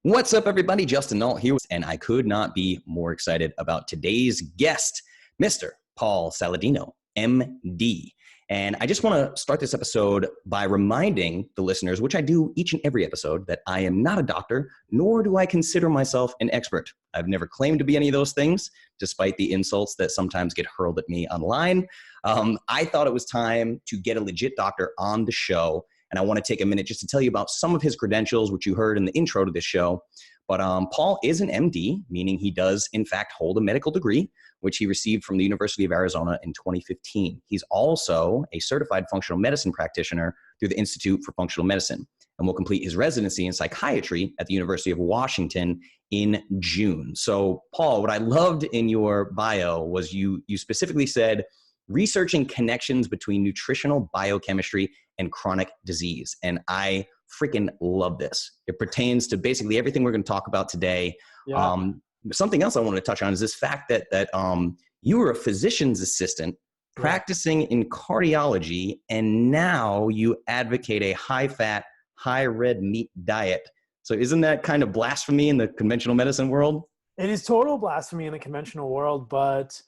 What's up, everybody? Justin Nault here, and I could not be more excited about today's guest, Mr. Paul Saladino, MD. And I just want to start this episode by reminding the listeners, which I do each and every episode, that I am not a doctor, nor do I consider myself an expert. I've never claimed to be any of those things, despite the insults that sometimes get hurled at me online. I thought it was time to get a legit doctor on the show. And I want to take a minute just to tell you about some of his credentials, which you heard in the intro to this show. But Paul is an MD, meaning he does, in fact, hold a medical degree, which he received from the University of Arizona in 2015. He's also a certified functional medicine practitioner through the Institute for Functional Medicine, and will complete his residency in psychiatry at the University of Washington in June. So, Paul, what I loved in your bio was you specifically said, researching connections between nutritional biochemistry and chronic disease. And I freaking love this. It pertains to basically everything we're going to talk about today. Yeah. Something else I wanted to touch on is this fact that you were a physician's assistant practicing in cardiology, and now you advocate a high-fat, high-red meat diet. So isn't that kind of blasphemy in the conventional medicine world? It is total blasphemy in the conventional world, but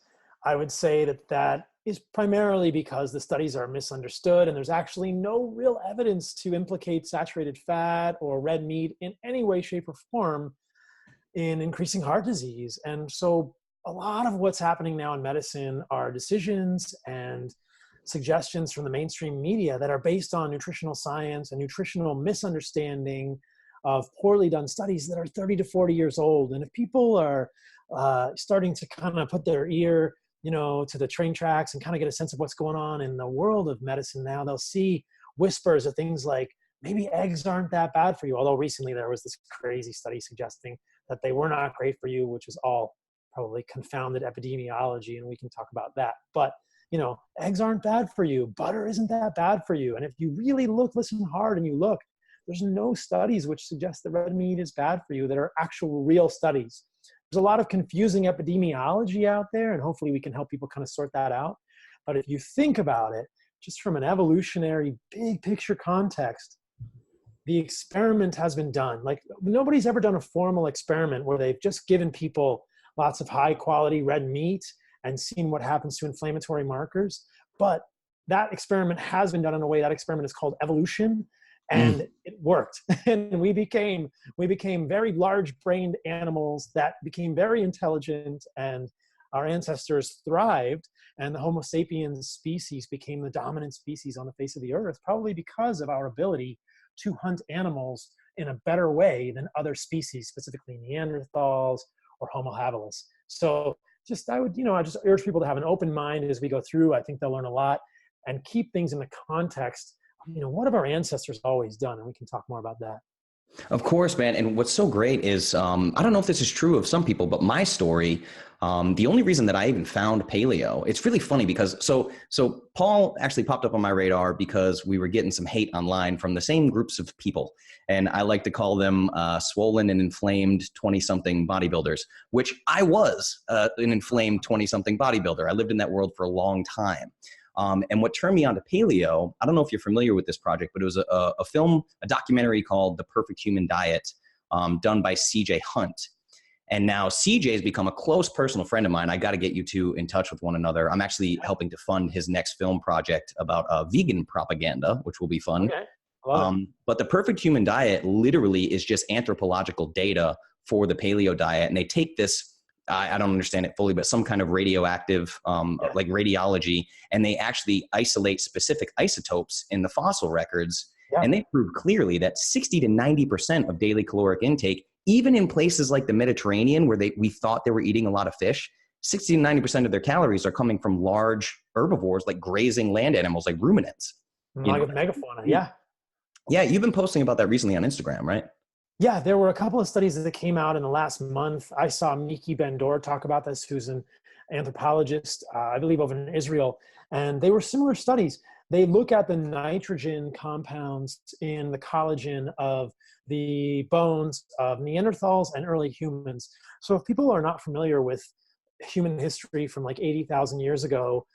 I would say that is primarily because the studies are misunderstood and there's actually no real evidence to implicate saturated fat or red meat in any way, shape, or form in increasing heart disease. And so a lot of what's happening now in medicine are decisions and suggestions from the mainstream media that are based on nutritional science and nutritional misunderstanding of poorly done studies that are 30 to 40 years old. And if people are starting to kind of put their ear to the train tracks and kind of get a sense of what's going on in the world of medicine now, they'll see whispers of things like, maybe eggs aren't that bad for you. Although recently there was this crazy study suggesting that they were not great for you, which is all probably confounded epidemiology, and we can talk about that. But, eggs aren't bad for you. Butter isn't that bad for you. And if you really listen hard and you look, there's no studies which suggest that red meat is bad for you that are actual real studies. There's a lot of confusing epidemiology out there, and hopefully we can help people kind of sort that out. But if you think about it, just from an evolutionary big picture context, the experiment has been done. Like, nobody's ever done a formal experiment where they've just given people lots of high quality red meat and seen what happens to inflammatory markers. But that experiment has been done in a way. That experiment is called evolution. And it worked. And we became very large-brained animals that became very intelligent, and our ancestors thrived, and the Homo sapiens species became the dominant species on the face of the earth, probably because of our ability to hunt animals in a better way than other species, specifically Neanderthals or Homo habilis. So I just urge people to have an open mind as we go through. I think they'll learn a lot, and keep things in the context. What have our ancestors always done? And we can talk more about that. Of course, man. And what's so great is, I don't know if this is true of some people, but my story, the only reason that I even found paleo, it's really funny because, so Paul actually popped up on my radar because we were getting some hate online from the same groups of people. And I like to call them swollen and inflamed 20-something bodybuilders, which I was an inflamed 20-something bodybuilder. I lived in that world for a long time. And what turned me on to paleo, I don't know if you're familiar with this project, but it was a documentary called The Perfect Human Diet, done by CJ Hunt. And now CJ has become a close personal friend of mine. I got to get you two in touch with one another. I'm actually helping to fund his next film project about vegan propaganda, which will be fun. Okay. But The Perfect Human Diet literally is just anthropological data for the paleo diet. And they take this, I don't understand it fully, but some kind of radioactive, like radiology, and they actually isolate specific isotopes in the fossil records. Yeah. And they prove clearly that 60 to 90% of daily caloric intake, even in places like the Mediterranean, where we thought they were eating a lot of fish, 60 to 90% of their calories are coming from large herbivores, like grazing land animals, like ruminants. Like megafauna, yeah. Yeah, you've been posting about that recently on Instagram, right? Yeah, there were a couple of studies that came out in the last month. I saw Miki Ben-Dor talk about this, who's an anthropologist, I believe over in Israel. And they were similar studies. They look at the nitrogen compounds in the collagen of the bones of Neanderthals and early humans. So if people are not familiar with human history from like 80,000 years ago,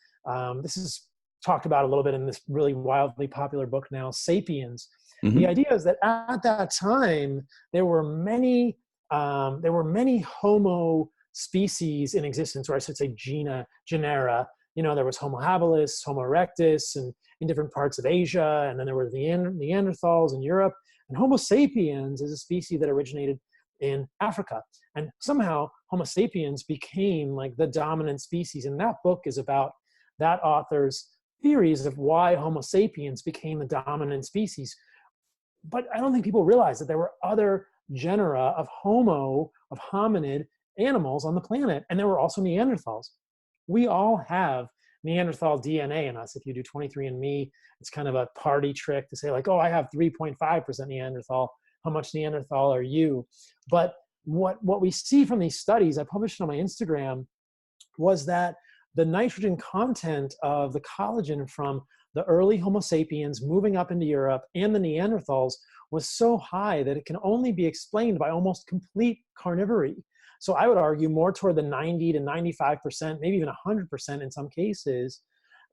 this is talked about a little bit in this really wildly popular book now, Sapiens. The idea is that at that time, there were many Homo species in existence, or I should say genera. There was Homo habilis, Homo erectus, and in different parts of Asia, and then there were the Neanderthals in Europe, and Homo sapiens is a species that originated in Africa. And somehow Homo sapiens became like the dominant species. And that book is about that author's theories of why Homo sapiens became the dominant species. But I don't think people realize that there were other genera of hominid animals on the planet. And there were also Neanderthals. We all have Neanderthal DNA in us. If you do 23andMe, it's kind of a party trick to say like, oh, I have 3.5% Neanderthal. How much Neanderthal are you? But what we see from these studies, I published it on my Instagram, was that the nitrogen content of the collagen from the early Homo sapiens moving up into Europe and the Neanderthals was so high that it can only be explained by almost complete carnivory. So I would argue more toward the 90 to 95%, maybe even 100% in some cases,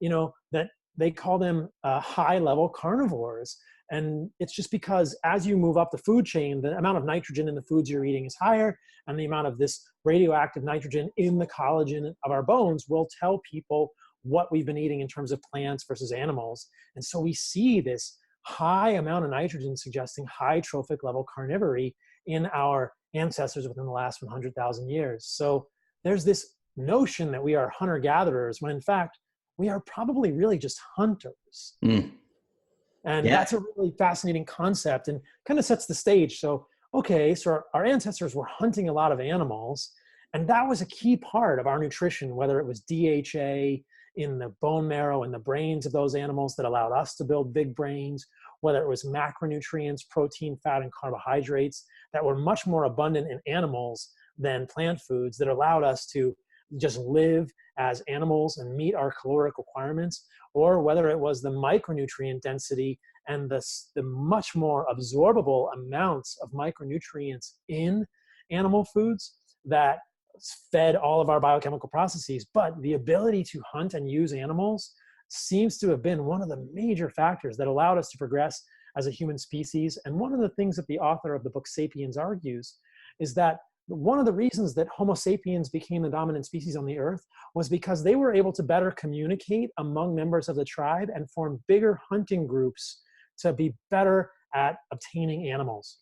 that they call them high-level carnivores. And it's just because as you move up the food chain, the amount of nitrogen in the foods you're eating is higher, and the amount of this radioactive nitrogen in the collagen of our bones will tell people what we've been eating in terms of plants versus animals. And so we see this high amount of nitrogen suggesting high trophic level carnivory in our ancestors within the last 100,000 years. So there's this notion that we are hunter-gatherers, when in fact, we are probably really just hunters. Mm. And that's a really fascinating concept and kind of sets the stage. So, okay, so our ancestors were hunting a lot of animals, and that was a key part of our nutrition, whether it was DHA in the bone marrow and the brains of those animals that allowed us to build big brains, whether it was macronutrients, protein, fat, and carbohydrates that were much more abundant in animals than plant foods that allowed us to just live as animals and meet our caloric requirements, or whether it was the micronutrient density and the much more absorbable amounts of micronutrients in animal foods that fed all of our biochemical processes. But the ability to hunt and use animals seems to have been one of the major factors that allowed us to progress as a human species. And one of the things that the author of the book Sapiens argues is that one of the reasons that Homo sapiens became the dominant species on the earth was because they were able to better communicate among members of the tribe and form bigger hunting groups to be better at obtaining animals.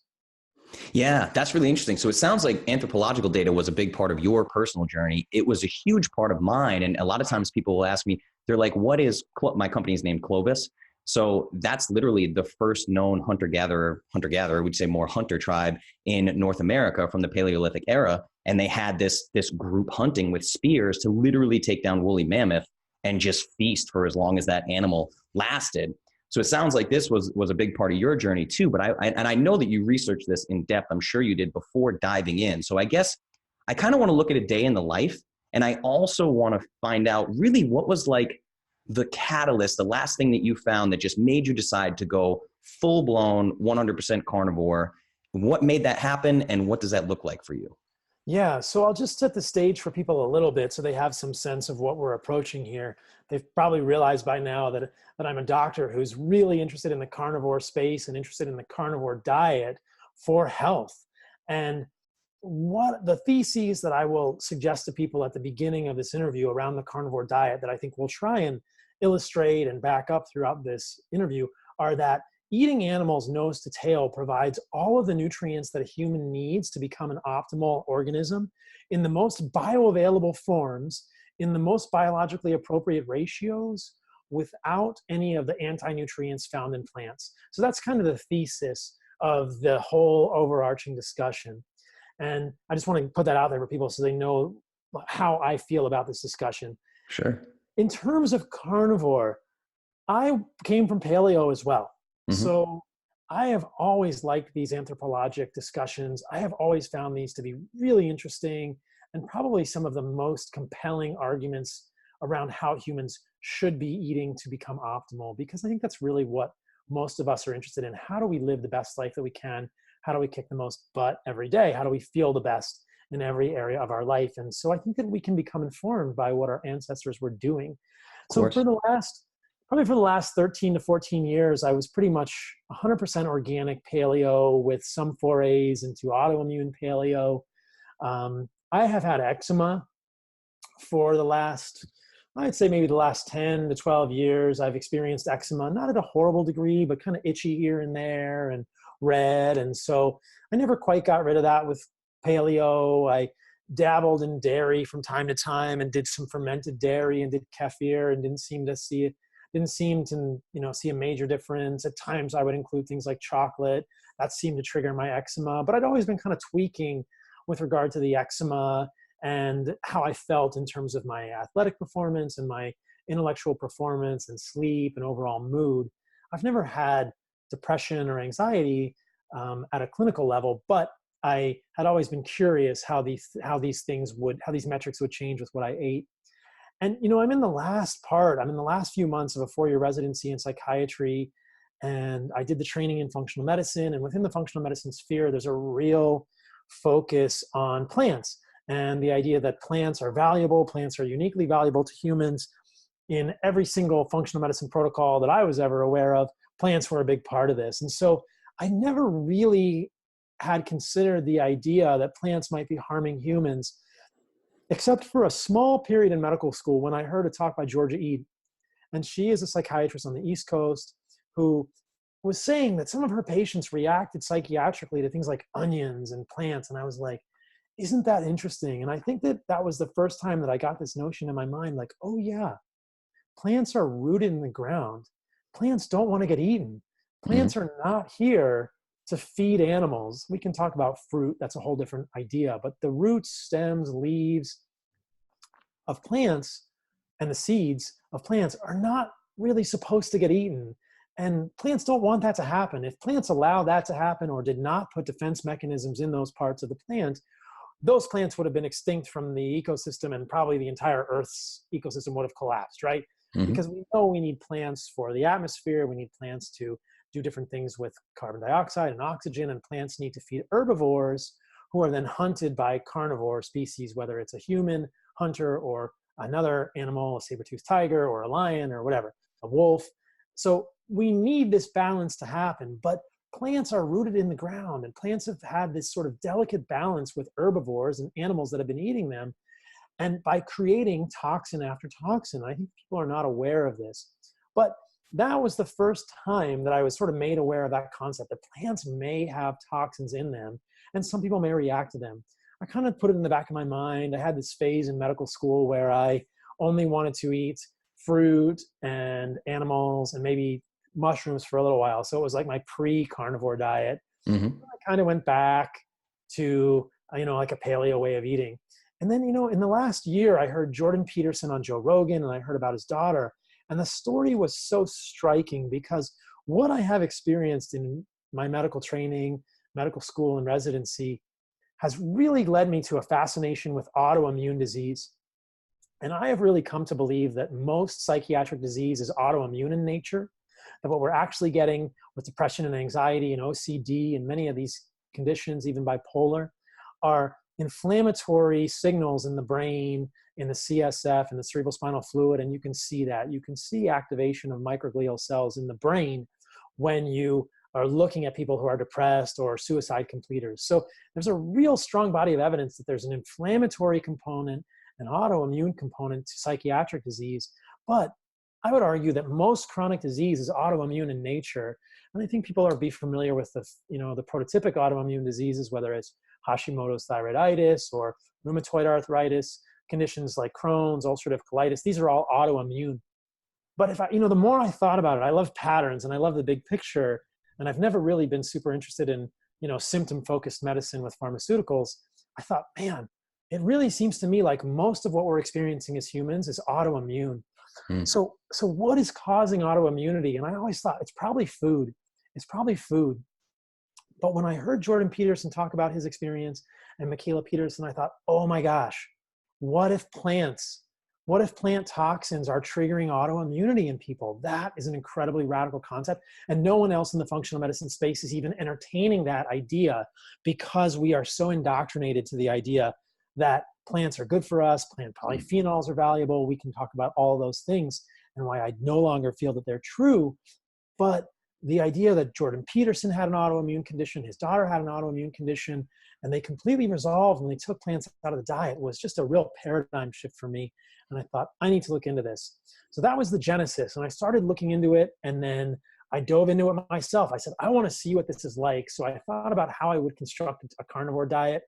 Yeah, that's really interesting. So it sounds like anthropological data was a big part of your personal journey. It was a huge part of mine. And a lot of times people will ask me, they're like, what is, my company's named Clovis. So that's literally the first known hunter-gatherer, we'd say more hunter tribe in North America from the Paleolithic era. And they had this group hunting with spears to literally take down woolly mammoth and just feast for as long as that animal lasted. So it sounds like this was a big part of your journey too, but I know that you researched this in depth. I'm sure you did before diving in. So I guess I kind of want to look at a day in the life, and I also want to find out really what was like the catalyst, the last thing that you found that just made you decide to go full blown 100% carnivore. What made that happen, and what does that look like for you? Yeah, so I'll just set the stage for people a little bit so they have some sense of what we're approaching here. They've probably realized by now that I'm a doctor who's really interested in the carnivore space and interested in the carnivore diet for health. And what the theses that I will suggest to people at the beginning of this interview around the carnivore diet that I think we'll try and illustrate and back up throughout this interview are that eating animals nose to tail provides all of the nutrients that a human needs to become an optimal organism in the most bioavailable forms, in the most biologically appropriate ratios, without any of the anti-nutrients found in plants. So that's kind of the thesis of the whole overarching discussion. And I just want to put that out there for people so they know how I feel about this discussion. Sure. In terms of carnivore, I came from paleo as well. Mm-hmm. So I have always liked these anthropologic discussions. I have always found these to be really interesting and probably some of the most compelling arguments around how humans should be eating to become optimal, because I think that's really what most of us are interested in. How do we live the best life that we can? How do we kick the most butt every day? How do we feel the best in every area of our life? And so I think that we can become informed by what our ancestors were doing. So for the last probably for the last 13 to 14 years, I was pretty much 100% organic paleo with some forays into autoimmune paleo. I have had eczema for the last, I'd say maybe the last 10 to 12 years. I've experienced eczema, not at a horrible degree, but kind of itchy here and there and red. And so I never quite got rid of that with paleo. I dabbled in dairy from time to time and did some fermented dairy and did kefir and didn't seem to see a major difference. At times I would include things like chocolate. That seemed to trigger my eczema, but I'd always been kind of tweaking with regard to the eczema and how I felt in terms of my athletic performance and my intellectual performance and sleep and overall mood. I've never had depression or anxiety at a clinical level, but I had always been curious how these metrics would change with what I ate. And, I'm in the last few months of a 4-year residency in psychiatry, and I did the training in functional medicine. And within the functional medicine sphere, there's a real focus on plants and the idea that plants are valuable, plants are uniquely valuable to humans. In every single functional medicine protocol that I was ever aware of, plants were a big part of this. And so I never really had considered the idea that plants might be harming humans, except for a small period in medical school when I heard a talk by Georgia Ede. And she is a psychiatrist on the East Coast who was saying that some of her patients reacted psychiatrically to things like onions and plants. And I was like, isn't that interesting? And I think that was the first time that I got this notion in my mind, like, oh yeah, plants are rooted in the ground. Plants don't want to get eaten. Plants are not here to feed animals. We can talk about fruit. That's a whole different idea. But the roots, stems, leaves of plants and the seeds of plants are not really supposed to get eaten. And plants don't want that to happen. If plants allow that to happen or did not put defense mechanisms in those parts of the plant, those plants would have been extinct from the ecosystem, and probably the entire Earth's ecosystem would have collapsed, right? Because we know we need plants for the atmosphere. We need plants to do different things with carbon dioxide and oxygen, and plants need to feed herbivores who are then hunted by carnivore species, whether it's a human hunter or another animal, a saber-toothed tiger or a lion or whatever, a wolf. So we need this balance to happen, but plants are rooted in the ground, and plants have had this sort of delicate balance with herbivores and animals that have been eating them. And by creating toxin after toxin, I think people are not aware of this. But that was the first time that I was sort of made aware of that concept, that plants may have toxins in them, and some people may react to them. I kind of put it in the back of my mind. I had this phase in medical school where I only wanted to eat fruit and animals and maybe mushrooms for a little while. So it was like my pre-carnivore diet. I kind of went back to, like a paleo way of eating. And then, in the last year, I heard Jordan Peterson on Joe Rogan, and I heard about his daughter. And the story was so striking because what I have experienced in my medical training, medical school, and residency has really led me to a fascination with autoimmune disease. And I have really come to believe that most psychiatric disease is autoimmune in nature, that what we're actually getting with depression and anxiety and OCD and many of these conditions, even bipolar, are inflammatory signals in the brain, in the CSF, and the cerebrospinal fluid. And you can see that. You can see activation of microglial cells in the brain when you are looking at people who are depressed or suicide completers. So there's a real strong body of evidence that there's an inflammatory component, an autoimmune component to psychiatric disease. But I would argue that most chronic disease is autoimmune in nature. And I think people are familiar with the prototypic autoimmune diseases, whether it's Hashimoto's thyroiditis or rheumatoid arthritis, conditions like Crohn's, ulcerative colitis. These are all autoimmune. But the more I thought about it, I love patterns and I love the big picture. And I've never really been super interested in, symptom-focused medicine with pharmaceuticals. I thought, man, it really seems to me like most of what we're experiencing as humans is autoimmune. So what is causing autoimmunity? And I always thought it's probably food. It's probably food. But when I heard Jordan Peterson talk about his experience and Michaela Peterson, I thought, oh my gosh, what if plant toxins are triggering autoimmunity in people? That is an incredibly radical concept. And no one else in the functional medicine space is even entertaining that idea, because we are so indoctrinated to the idea that plants are good for us, plant polyphenols are valuable. We can talk about all those things. and why I no longer feel that they're true. But the idea that Jordan Peterson had an autoimmune condition, his daughter had an autoimmune condition, and they completely resolved when they took plants out of the diet was just a real paradigm shift for me. And I thought, I need to look into this. So that was the genesis. And I started looking into it, and then I dove into it myself. I said, I want to see what this is like. So I thought about how I would construct a carnivore diet.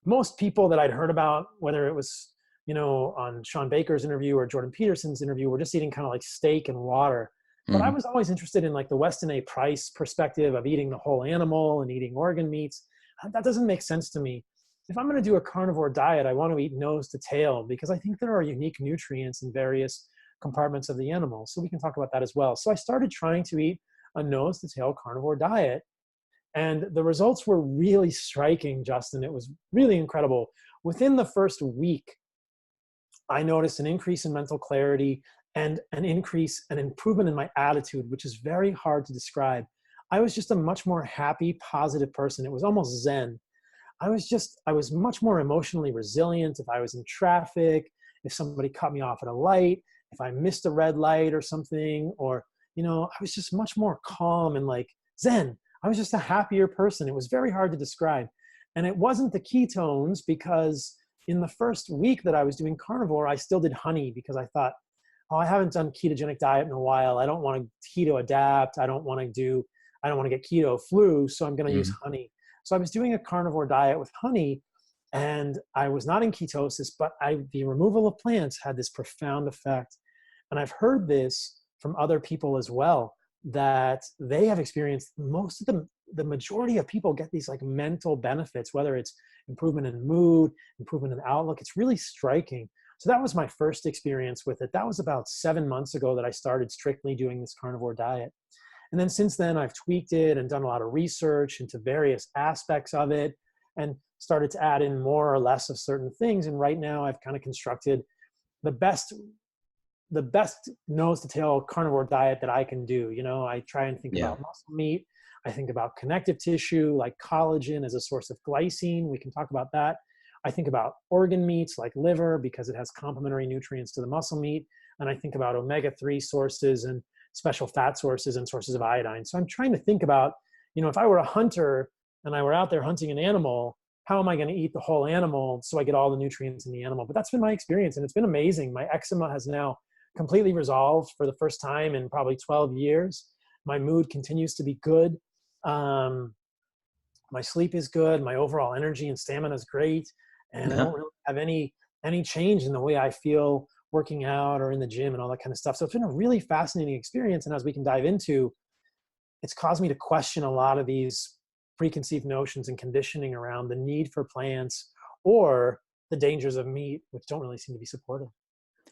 Most people that I'd heard about, whether it was, on Sean Baker's interview or Jordan Peterson's interview, were just eating kind of like steak and water. But I was always interested in like the Weston A. Price perspective of eating the whole animal and eating organ meats. That doesn't make sense to me. If I'm going to do a carnivore diet, I want to eat nose to tail because I think there are unique nutrients in various compartments of the animal. So we can talk about that as well. So I started trying to eat a nose to tail carnivore diet. And the results were really striking, Justin. It was really incredible. Within the first week, I noticed an increase in mental clarity and an improvement in my attitude, which is very hard to describe. I was just a much more happy, positive person. It was almost Zen. I was much more emotionally resilient. If I was in traffic, if somebody cut me off at a light, if I missed a red light or something, or, I was just much more calm and like Zen. I was just a happier person. It was very hard to describe. And it wasn't the ketones, because in the first week that I was doing carnivore, I still did honey because I thought, I haven't done ketogenic diet in a while. I don't want to keto adapt. I don't want to get keto flu. So I'm going to use honey. So I was doing a carnivore diet with honey, and I was not in ketosis, but the removal of plants had this profound effect. And I've heard this from other people as well, that they have experienced the majority of people get these like mental benefits, whether it's improvement in mood, improvement in outlook. It's really striking. So that was my first experience with it. That was about 7 months ago that I started strictly doing this carnivore diet. And then since then, I've tweaked it and done a lot of research into various aspects of it and started to add in more or less of certain things. And right now I've kind of constructed the best nose to tail carnivore diet that I can do. I try and think about muscle meat. I think about connective tissue like collagen as a source of glycine. We can talk about that. I think about organ meats like liver because it has complementary nutrients to the muscle meat. And I think about omega-3 sources and special fat sources and sources of iodine. So I'm trying to think about, if I were a hunter and I were out there hunting an animal, how am I going to eat the whole animal so I get all the nutrients in the animal? But that's been my experience, and it's been amazing. My eczema has now completely resolved for the first time in probably 12 years. My mood continues to be good. My sleep is good. My overall energy and stamina is great. And I don't really have any change in the way I feel working out or in the gym and all that kind of stuff. So it's been a really fascinating experience. And as we can dive into, it's caused me to question a lot of these preconceived notions and conditioning around the need for plants or the dangers of meat, which don't really seem to be supported.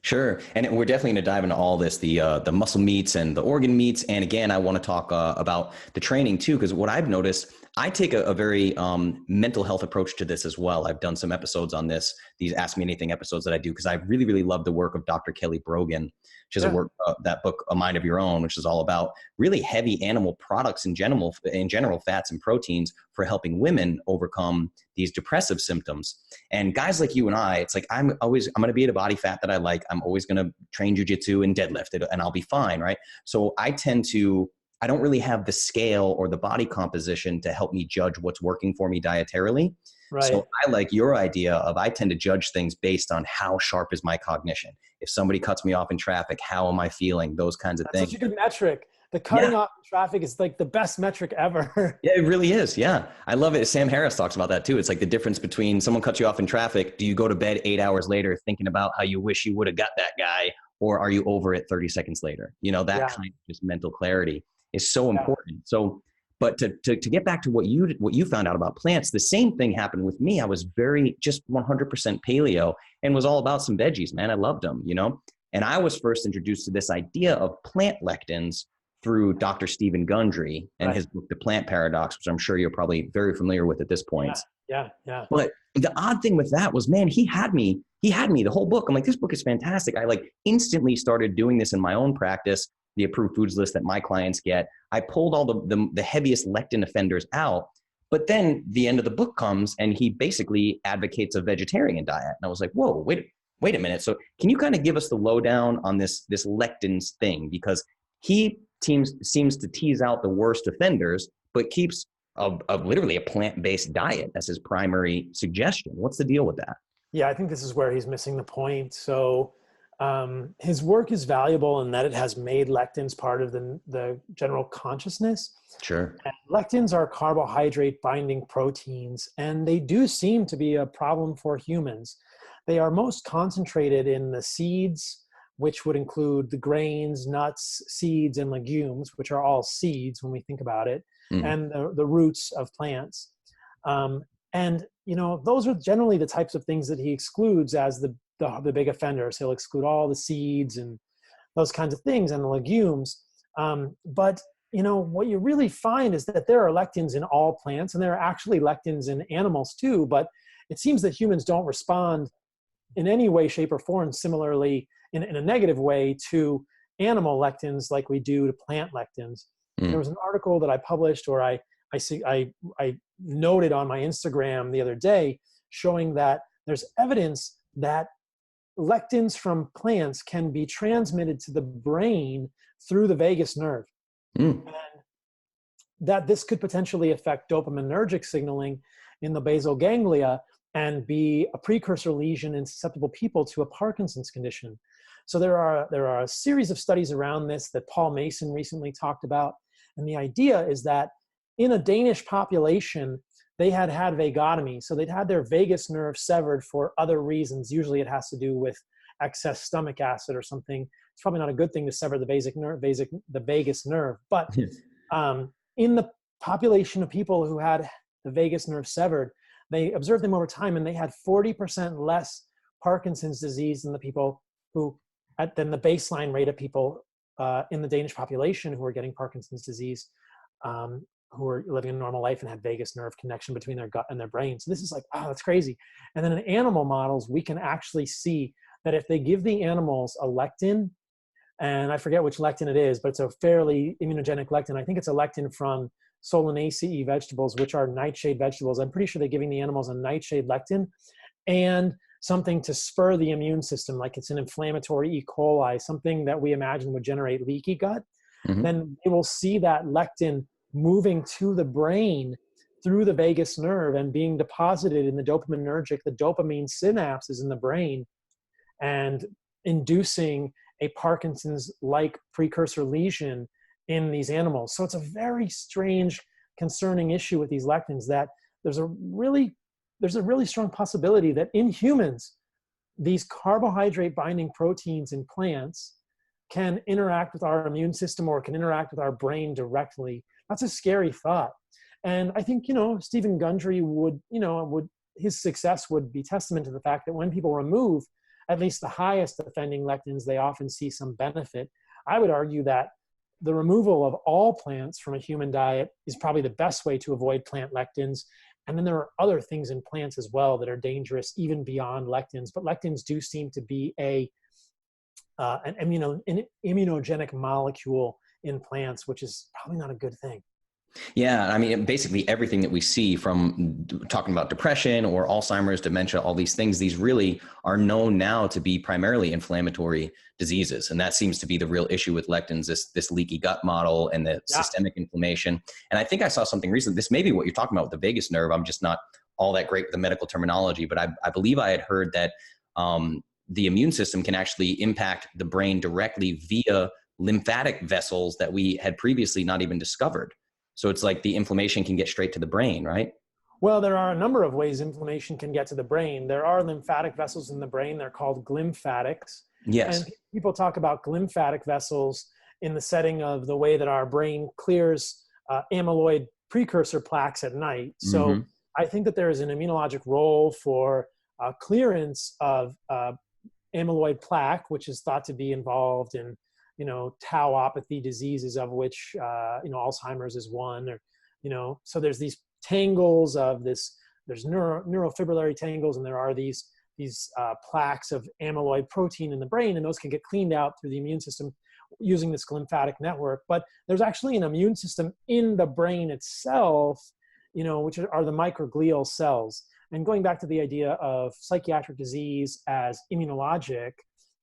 Sure. And we're definitely going to dive into all this, the muscle meats and the organ meats. And again, I want to talk about the training too, because what I've noticed, I take a very mental health approach to this as well. I've done some episodes on this, these Ask Me Anything episodes that I do, because I really, really love the work of Dr. Kelly Brogan. She has a work, that book, A Mind of Your Own, which is all about really heavy animal products in general, fats and proteins for helping women overcome these depressive symptoms. And guys like you and I, it's like, I'm going to be at a body fat that I like. I'm always going to train jujitsu and deadlift it, and I'll be fine, right? So I don't really have the scale or the body composition to help me judge what's working for me dietarily. Right. So I like your idea of, I tend to judge things based on how sharp is my cognition. If somebody cuts me off in traffic, how am I feeling? Those kinds of things. That's such a good metric. The cutting off in traffic is like the best metric ever. Yeah, it really is. Yeah. I love it. Sam Harris talks about that too. It's like the difference between someone cuts you off in traffic. Do you go to bed 8 hours later thinking about how you wish you would have got that guy? Or are you over it 30 seconds later? That kind of just mental clarity is so important. So, but to get back to what you found out about plants, the same thing happened with me. I was just 100% paleo and was all about some veggies, man. I loved them, and I was first introduced to this idea of plant lectins through Dr. Stephen Gundry and his book, The Plant Paradox, which I'm sure you're probably very familiar with at this point. Yeah. But the odd thing with that was, man, he had me the whole book. I'm like, this book is fantastic. I instantly started doing this in my own practice, the approved foods list that my clients get. I pulled all the heaviest lectin offenders out, but then the end of the book comes and he basically advocates a vegetarian diet. And I was like, whoa, wait, Wait a minute. So can you kind of give us the lowdown on this lectins thing? Because he seems to tease out the worst offenders, but keeps literally a plant-based diet as his primary suggestion. What's the deal with that? Yeah, I think this is where he's missing the point. So his work is valuable in that it has made lectins part of the general consciousness. Sure. And lectins are carbohydrate binding proteins, and they do seem to be a problem for humans. They are most concentrated in the seeds, which would include the grains, nuts, seeds, and legumes, which are all seeds when we think about it, and the roots of plants. And those are generally the types of things that he excludes as the big offenders. He'll exclude all the seeds and those kinds of things and the legumes. But what you really find is that there are lectins in all plants, and there are actually lectins in animals too. But it seems that humans don't respond in any way, shape, or form similarly in a negative way to animal lectins like we do to plant lectins. There was an article that I published, or I noted on my Instagram the other day, showing that there's evidence that lectins from plants can be transmitted to the brain through the vagus nerve. And that this could potentially affect dopaminergic signaling in the basal ganglia and be a precursor lesion in susceptible people to a Parkinson's condition. So there are a series of studies around this that Paul Mason recently talked about. And the idea is that in a Danish population, they had vagotomy. So they'd had their vagus nerve severed for other reasons. Usually it has to do with excess stomach acid or something. It's probably not a good thing to sever the vagus nerve. But in the population of people who had the vagus nerve severed, they observed them over time, and they had 40% less Parkinson's disease than the people than the baseline rate of people in the Danish population who were getting Parkinson's disease, who were living a normal life and had vagus nerve connection between their gut and their brain. So this is like, wow, that's crazy. And then in animal models, we can actually see that if they give the animals a lectin, and I forget which lectin it is, but it's a fairly immunogenic lectin. I think it's a lectin from Solanaceae vegetables, which are nightshade vegetables. I'm pretty sure they're giving the animals a nightshade lectin and something to spur the immune system, like it's an inflammatory E. coli, something that we imagine would generate leaky gut. Then they will see that lectin moving to the brain through the vagus nerve and being deposited in the dopamine synapses in the brain, and inducing a Parkinson's-like precursor lesion in these animals. So it's a very strange, concerning issue with these lectins, that there's a really strong possibility that in humans, these carbohydrate binding proteins in plants can interact with our immune system or can interact with our brain directly. That's a scary thought. And I think, Stephen Gundry his success would be testament to the fact that when people remove at least the highest offending lectins, they often see some benefit. I would argue that the removal of all plants from a human diet is probably the best way to avoid plant lectins. And then there are other things in plants as well that are dangerous, even beyond lectins. But lectins do seem to be an immunogenic molecule in plants, which is probably not a good thing. Yeah, I mean, basically everything that we see, from talking about depression or Alzheimer's, dementia, all these things, these really are known now to be primarily inflammatory diseases. And that seems to be the real issue with lectins, this leaky gut model and the systemic inflammation. And I think I saw something recently. This may be what you're talking about with the vagus nerve. I'm just not all that great with the medical terminology, but I believe I had heard that the immune system can actually impact the brain directly via lymphatic vessels that we had previously not even discovered. So it's like the inflammation can get straight to the brain, right? Well, there are a number of ways inflammation can get to the brain. There are lymphatic vessels in the brain. They're called glymphatics. Yes. And people talk about glymphatic vessels in the setting of the way that our brain clears amyloid precursor plaques at night. So I think that there is an immunologic role for clearance of amyloid plaque, which is thought to be involved in tauopathy diseases, of which, Alzheimer's is one, or, so there's these tangles of this, there's neurofibrillary tangles, and there are these plaques of amyloid protein in the brain, and those can get cleaned out through the immune system using this glymphatic network. But there's actually an immune system in the brain itself, which are the microglial cells. And going back to the idea of psychiatric disease as immunologic,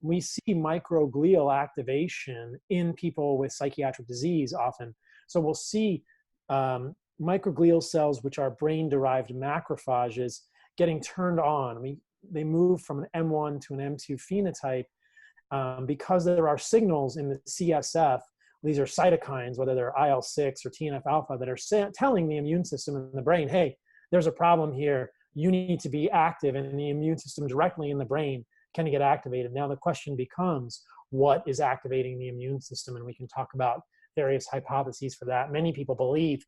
we see microglial activation in people with psychiatric disease often. So we'll see microglial cells, which are brain-derived macrophages, getting turned on. They move from an M1 to an M2 phenotype because there are signals in the CSF. These are cytokines, whether they're IL-6 or TNF-alpha, that are telling the immune system in the brain, hey, there's a problem here. You need to be active, and the immune system directly in the brain can get activated. Now the question becomes, what is activating the immune system? And we can talk about various hypotheses for that. Many people believe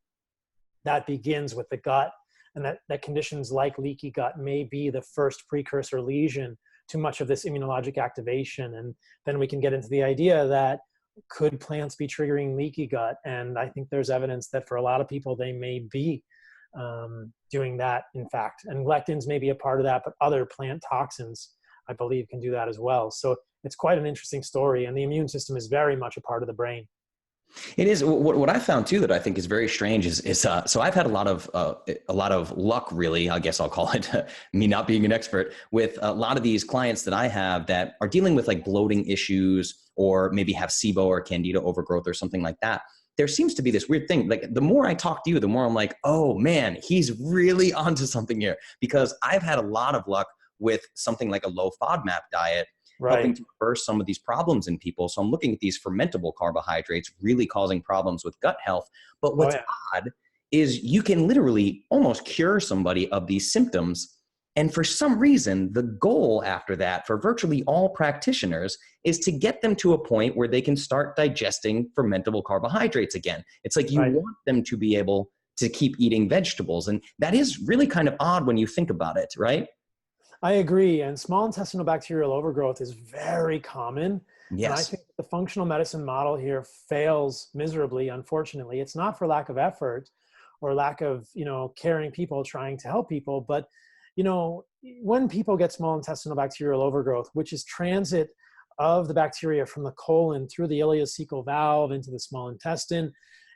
that begins with the gut, and that conditions like leaky gut may be the first precursor lesion to much of this immunologic activation. And then we can get into the idea that could plants be triggering leaky gut? And I think there's evidence that for a lot of people, they may be doing that, in fact. And lectins may be a part of that, but other plant toxins, I believe, can do that as well. So it's quite an interesting story. And the immune system is very much a part of the brain. It is. What I found too that I think is very strange is so I've had a lot of luck, really, I guess I'll call it, me not being an expert, with a lot of these clients that I have that are dealing with like bloating issues, or maybe have SIBO or candida overgrowth or something like that. There seems to be this weird thing. Like the more I talk to you, the more I'm like, oh man, he's really onto something here, because I've had a lot of luck with something like a low FODMAP diet, helping to reverse some of these problems in people. So I'm looking at these fermentable carbohydrates really causing problems with gut health. But what's odd is you can literally almost cure somebody of these symptoms. And for some reason, the goal after that for virtually all practitioners is to get them to a point where they can start digesting fermentable carbohydrates again. It's like you want them to be able to keep eating vegetables. And that is really kind of odd when you think about it, right? I agree. And small intestinal bacterial overgrowth is very common. Yes. And I think the functional medicine model here fails miserably, unfortunately. It's not for lack of effort or lack of, caring people trying to help people. But, when people get small intestinal bacterial overgrowth, which is transit of the bacteria from the colon through the ileocecal valve into the small intestine,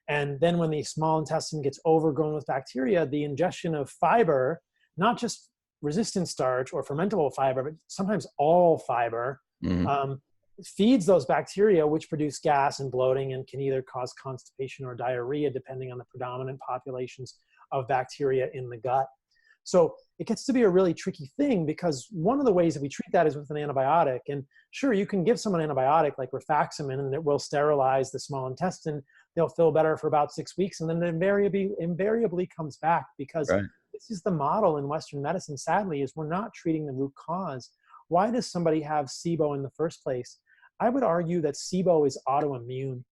and then when the small intestine gets overgrown with bacteria, the ingestion of fiber, not just resistant starch or fermentable fiber, but sometimes all fiber, feeds those bacteria, which produce gas and bloating and can either cause constipation or diarrhea, depending on the predominant populations of bacteria in the gut. So it gets to be a really tricky thing, because one of the ways that we treat that is with an antibiotic. And sure, you can give someone an antibiotic like rifaximin, and it will sterilize the small intestine. They'll feel better for about 6 weeks, and then it invariably comes back, because this is the model in Western medicine, sadly, is we're not treating the root cause. Why does somebody have SIBO in the first place? I would argue that SIBO is autoimmune.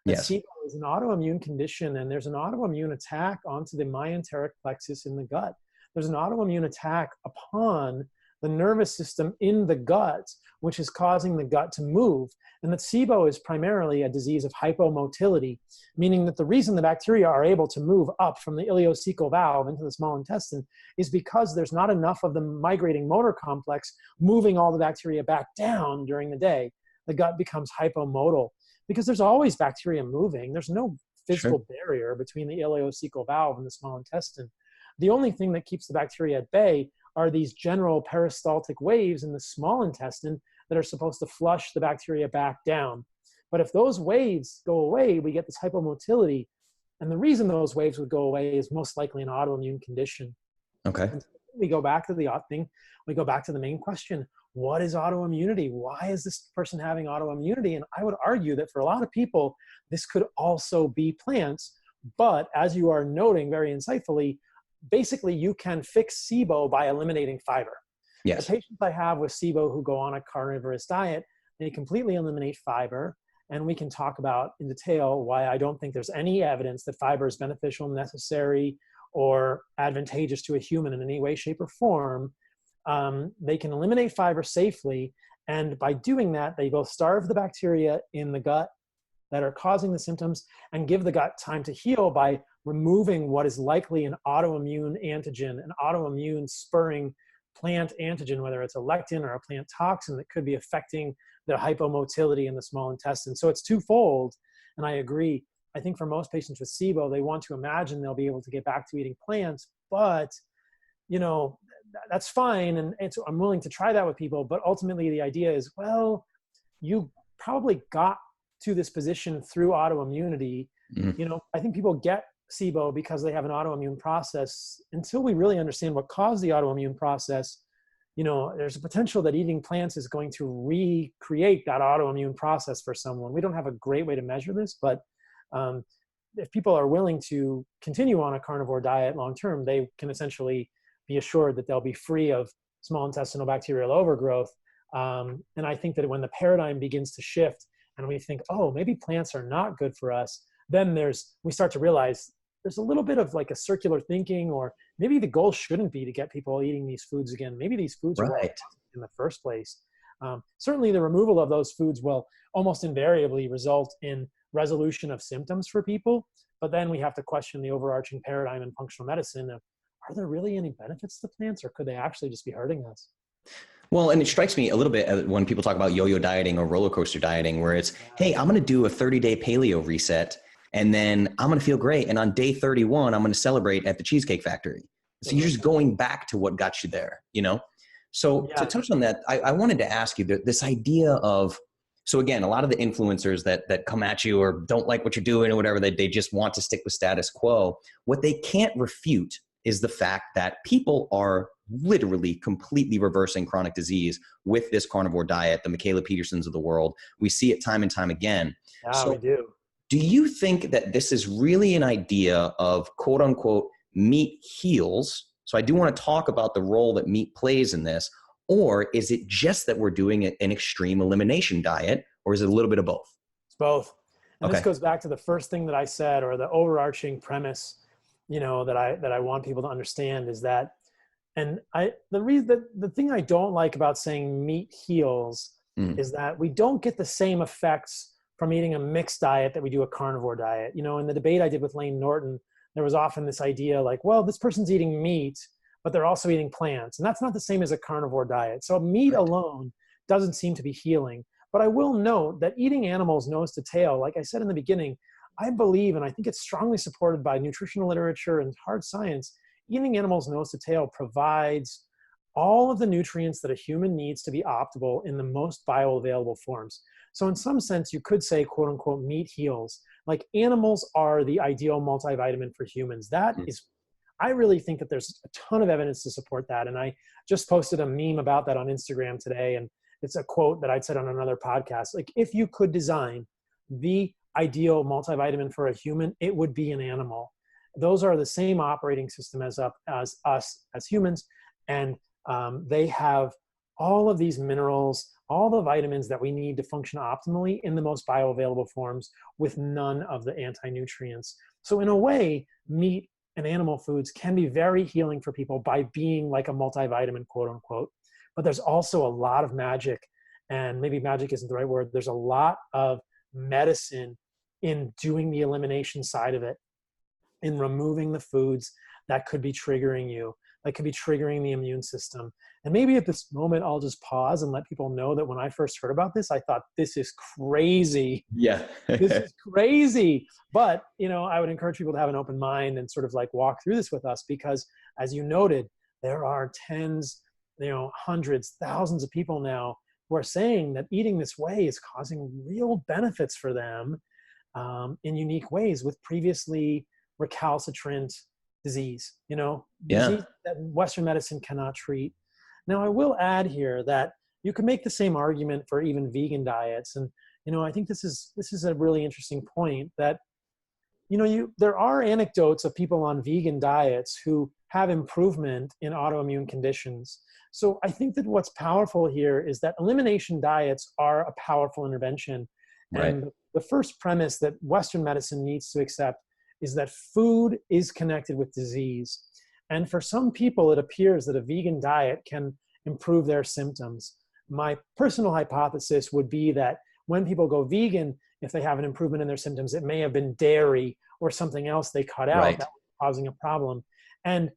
SIBO is an autoimmune condition, and there's an autoimmune attack onto the myenteric plexus in the gut. There's an autoimmune attack upon the nervous system in the gut, which is causing the gut to move. And that SIBO is primarily a disease of hypomotility, meaning that the reason the bacteria are able to move up from the ileocecal valve into the small intestine is because there's not enough of the migrating motor complex moving all the bacteria back down during the day. The gut becomes hypomotile because there's always bacteria moving. There's no physical barrier between the ileocecal valve and the small intestine. The only thing that keeps the bacteria at bay are these general peristaltic waves in the small intestine that are supposed to flush the bacteria back down. But if those waves go away, we get this hypomotility. And the reason those waves would go away is most likely an autoimmune condition. Okay. And so we go back to the thing. We go back to the main question. What is autoimmunity? Why is this person having autoimmunity? And I would argue that for a lot of people, this could also be plants. But as you are noting very insightfully, basically you can fix SIBO by eliminating fiber. Yes. The patients I have with SIBO who go on a carnivorous diet, they completely eliminate fiber. And we can talk about in detail why I don't think there's any evidence that fiber is beneficial, necessary, or advantageous to a human in any way, shape, or form. They can eliminate fiber safely. And by doing that, they both starve the bacteria in the gut that are causing the symptoms and give the gut time to heal by removing what is likely an autoimmune antigen, an autoimmune spurring plant antigen, whether it's a lectin or a plant toxin that could be affecting the hypomotility in the small intestine. So it's twofold. And I agree. I think for most patients with SIBO, they want to imagine they'll be able to get back to eating plants, but that's fine. And so I'm willing to try that with people. But ultimately the idea is, well, you probably got to this position through autoimmunity. Mm. I think people get SIBO because they have an autoimmune process. Until we really understand what caused the autoimmune process, there's a potential that eating plants is going to recreate that autoimmune process for someone. We don't have a great way to measure this, but if people are willing to continue on a carnivore diet long-term, they can essentially be assured that they'll be free of small intestinal bacterial overgrowth. And I think that when the paradigm begins to shift and we think, oh, maybe plants are not good for us, then we start to realize there's a little bit of like a circular thinking, or maybe the goal shouldn't be to get people eating these foods again. Maybe these foods are Right. in the first place. Certainly the removal of those foods will almost invariably result in resolution of symptoms for people. But then we have to question the overarching paradigm in functional medicine of, are there really any benefits to plants, or could they actually just be hurting us? Well, and it strikes me a little bit when people talk about yo-yo dieting or roller coaster dieting, where it's, hey, I'm going to do a 30-day paleo reset, and then I'm going to feel great. And on day 31, I'm going to celebrate at the Cheesecake Factory. So you're just going back to what got you there, So to touch on that, I wanted to ask you this idea of, so again, a lot of the influencers that come at you or don't like what you're doing or whatever, they just want to stick with status quo. What they can't refute is the fact that people are literally completely reversing chronic disease with this carnivore diet, the Michaela Petersons of the world. We see it time and time again. Yeah, so we do. Do you think that this is really an idea of quote unquote meat heals? So I do want to talk about the role that meat plays in this, or is it just that we're doing an extreme elimination diet, or is it a little bit of both? It's both. And Okay. This goes back to the first thing that I said, or the overarching premise, that I want people to understand is that, and the thing I don't like about saying meat heals is that we don't get the same effects from eating a mixed diet that we do a carnivore diet. In the debate I did with Lane Norton, there was often this idea like, well, this person's eating meat, but they're also eating plants. And that's not the same as a carnivore diet. So meat alone doesn't seem to be healing. But I will note that eating animals nose to tail, like I said in the beginning, I believe, and I think it's strongly supported by nutritional literature and hard science, eating animals nose to tail provides all of the nutrients that a human needs to be optimal in the most bioavailable forms. So in some sense, you could say, quote unquote, meat heals. Like animals are the ideal multivitamin for humans. I really think that there's a ton of evidence to support that. And I just posted a meme about that on Instagram today. And it's a quote that I'd said on another podcast. Like, if you could design the ideal multivitamin for a human, it would be an animal. Those are the same operating system as us as humans. And they have all of these minerals, all the vitamins that we need to function optimally in the most bioavailable forms with none of the anti-nutrients. So in a way, meat and animal foods can be very healing for people by being like a multivitamin, quote unquote. But there's also a lot of magic, and maybe magic isn't the right word. There's a lot of medicine in doing the elimination side of it, in removing the foods that could be triggering you, that could be triggering the immune system. And maybe at this moment, I'll just pause and let people know that when I first heard about this, I thought, this is crazy. Yeah. This is crazy. But, I would encourage people to have an open mind and sort of like walk through this with us, because as you noted, there are tens, hundreds, thousands of people now who are saying that eating this way is causing real benefits for them in unique ways with previously recalcitrant disease, disease that Western medicine cannot treat. Now, I will add here that you can make the same argument for even vegan diets. And, I think this is a really interesting point that, there are anecdotes of people on vegan diets who have improvement in autoimmune conditions. So I think that what's powerful here is that elimination diets are a powerful intervention. Right. And the first premise that Western medicine needs to accept is that food is connected with disease. And for some people, it appears that a vegan diet can improve their symptoms. My personal hypothesis would be that when people go vegan, if they have an improvement in their symptoms, it may have been dairy or something else they cut out that was causing a problem. And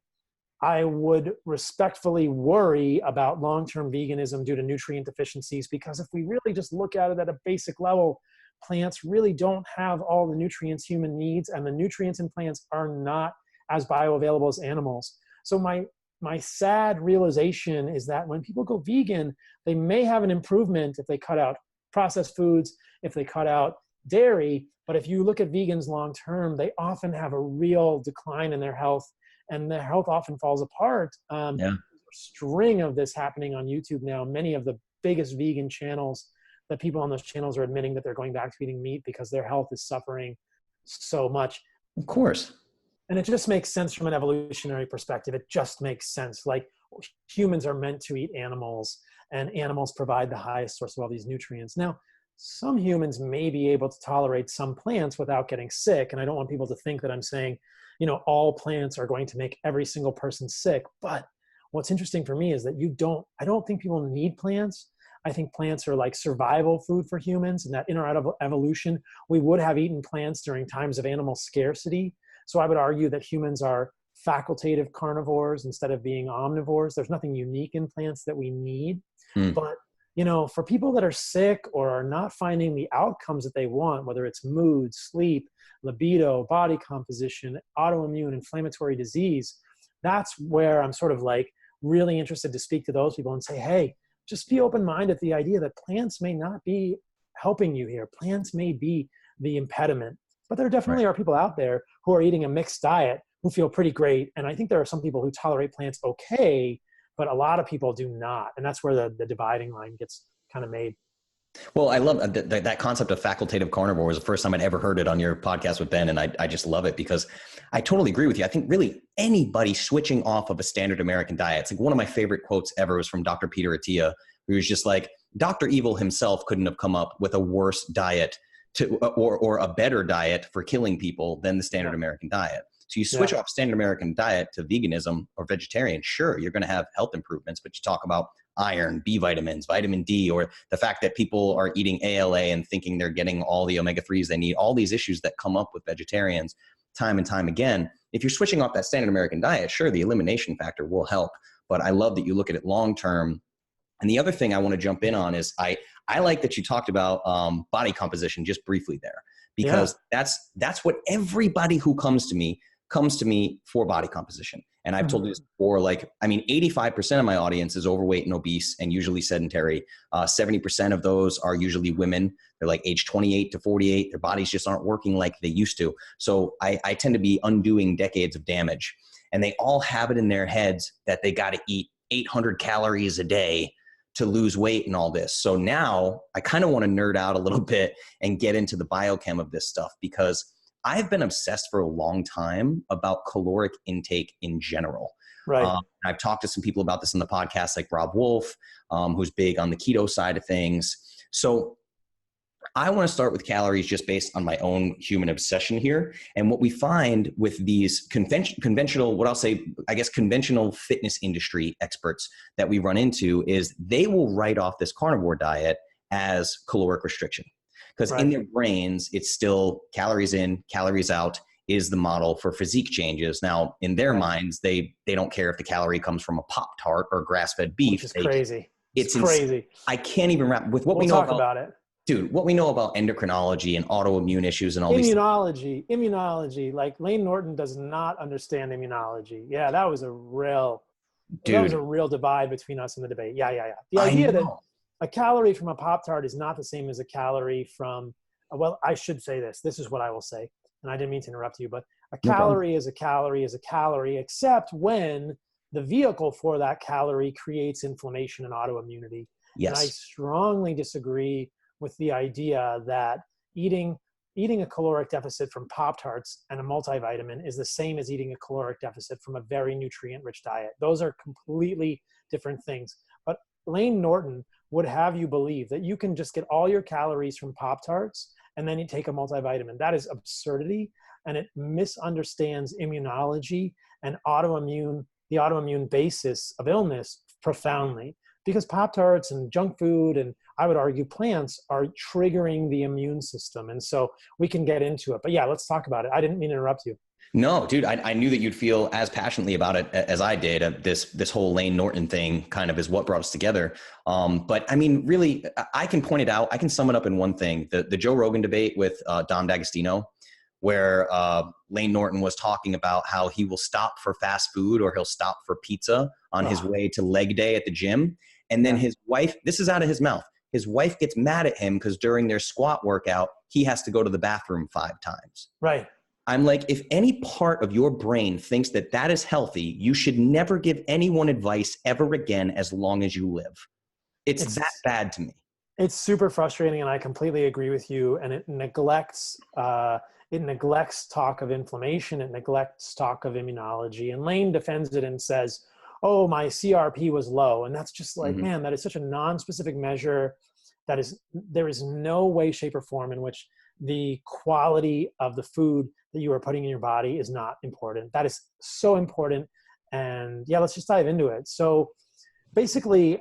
I would respectfully worry about long-term veganism due to nutrient deficiencies, because if we really just look at it at a basic level, plants really don't have all the nutrients human needs, and the nutrients in plants are not as bioavailable as animals. So my my sad realization is that when people go vegan, they may have an improvement if they cut out processed foods, if they cut out dairy. But if you look at vegans long term, they often have a real decline in their health, and their health often falls apart. Yeah. There's a string of this happening on YouTube now. Many of the biggest vegan channels, that people on those channels are admitting that they're going back to eating meat because their health is suffering so much. Of course. And it just makes sense from an evolutionary perspective. It just makes sense. Like, humans are meant to eat animals, and animals provide the highest source of all these nutrients. Now, some humans may be able to tolerate some plants without getting sick. And I don't want people to think that I'm saying, all plants are going to make every single person sick. But what's interesting for me is that I don't think people need plants. I think plants are like survival food for humans, and that in our evolution, we would have eaten plants during times of animal scarcity. So I would argue that humans are facultative carnivores instead of being omnivores. There's nothing unique in plants that we need. But, for people that are sick or are not finding the outcomes that they want, whether it's mood, sleep, libido, body composition, autoimmune, inflammatory disease, that's where I'm sort of like really interested to speak to those people and say, hey, just be open-minded to the idea that plants may not be helping you here. Plants may be the impediment. But there definitely are people out there who are eating a mixed diet who feel pretty great. And I think there are some people who tolerate plants okay, but a lot of people do not. And that's where the dividing line gets kind of made. Well, I love that concept of facultative carnivore was the first time I'd ever heard it on your podcast with Ben. And I just love it because I totally agree with you. I think really anybody switching off of a standard American diet, it's like one of my favorite quotes ever was from Dr. Peter Attia, who was just like, Dr. Evil himself couldn't have come up with a worse diet or a better diet for killing people than the standard American diet. So you switch off standard American diet to veganism or vegetarian, sure, you're going to have health improvements, but you talk about iron, B vitamins, vitamin D, or the fact that people are eating ALA and thinking they're getting all the omega-3s they need, all these issues that come up with vegetarians time and time again. If you're switching off that standard American diet, sure, the elimination factor will help, but I love that you look at it long-term. And the other thing I want to jump in on is I like that you talked about body composition just briefly there, because that's what everybody who comes to me for body composition. And I've told you this before, 85% of my audience is overweight and obese and usually sedentary. 70% of those are usually women. They're like age 28 to 48. Their bodies just aren't working like they used to. So I tend to be undoing decades of damage. And they all have it in their heads that they got to eat 800 calories a day to lose weight and all this. So now I kind of want to nerd out a little bit and get into the biochem of this stuff, because I've been obsessed for a long time about caloric intake in general. Right. I've talked to some people about this in the podcast, like Rob Wolf, who's big on the keto side of things. So I want to start with calories just based on my own human obsession here. And what we find with these conventional, what I'll say, I guess, conventional fitness industry experts that we run into is they will write off this carnivore diet as caloric restriction. Because in their brains, it's still calories in, calories out is the model for physique changes. Now, in their minds, they don't care if the calorie comes from a Pop-Tart or grass-fed beef. Which is crazy. It's crazy. I can't even wrap with what we know about it. Dude, what we know about endocrinology and autoimmune issues and all immunology. Like Layne Norton does not understand immunology. Yeah, that was a real divide between us in the debate. Yeah. The idea that a calorie from a Pop-Tart is not the same as a calorie from, well, I should say this. This is what I will say. And I didn't mean to interrupt you, but a calorie is a calorie, except when the vehicle for that calorie creates inflammation and autoimmunity. Yes. And I strongly disagree with the idea that eating a caloric deficit from Pop-Tarts and a multivitamin is the same as eating a caloric deficit from a very nutrient-rich diet. Those are completely different things. But Layne Norton would have you believe that you can just get all your calories from Pop-Tarts and then you take a multivitamin. That is absurdity, and it misunderstands immunology and the autoimmune basis of illness profoundly, because Pop-Tarts and junk food, and I would argue plants, are triggering the immune system. And so we can get into it. But yeah, let's talk about it. I didn't mean to interrupt you. No, dude, I knew that you'd feel as passionately about it as I did. This whole Layne Norton thing kind of is what brought us together. But I mean, really, I can point it out. I can sum it up in one thing. The Joe Rogan debate with Dom D'Agostino, where Lane Norton was talking about how he will stop for fast food or he'll stop for pizza on his way to leg day at the gym. And then his wife, this is out of his mouth, his wife gets mad at him because during their squat workout, he has to go to the bathroom 5 times. Right. I'm like, if any part of your brain thinks that that is healthy, you should never give anyone advice ever again as long as you live. It's that bad to me. It's super frustrating, and I completely agree with you. And it neglects talk of inflammation. It neglects talk of immunology. And Lane defends it and says, "Oh, my CRP was low," and that's just like, man, that is such a non-specific measure. There is no way, shape, or form in which the quality of the food that you are putting in your body is not important. That is so important. And yeah, let's just dive into it. So basically,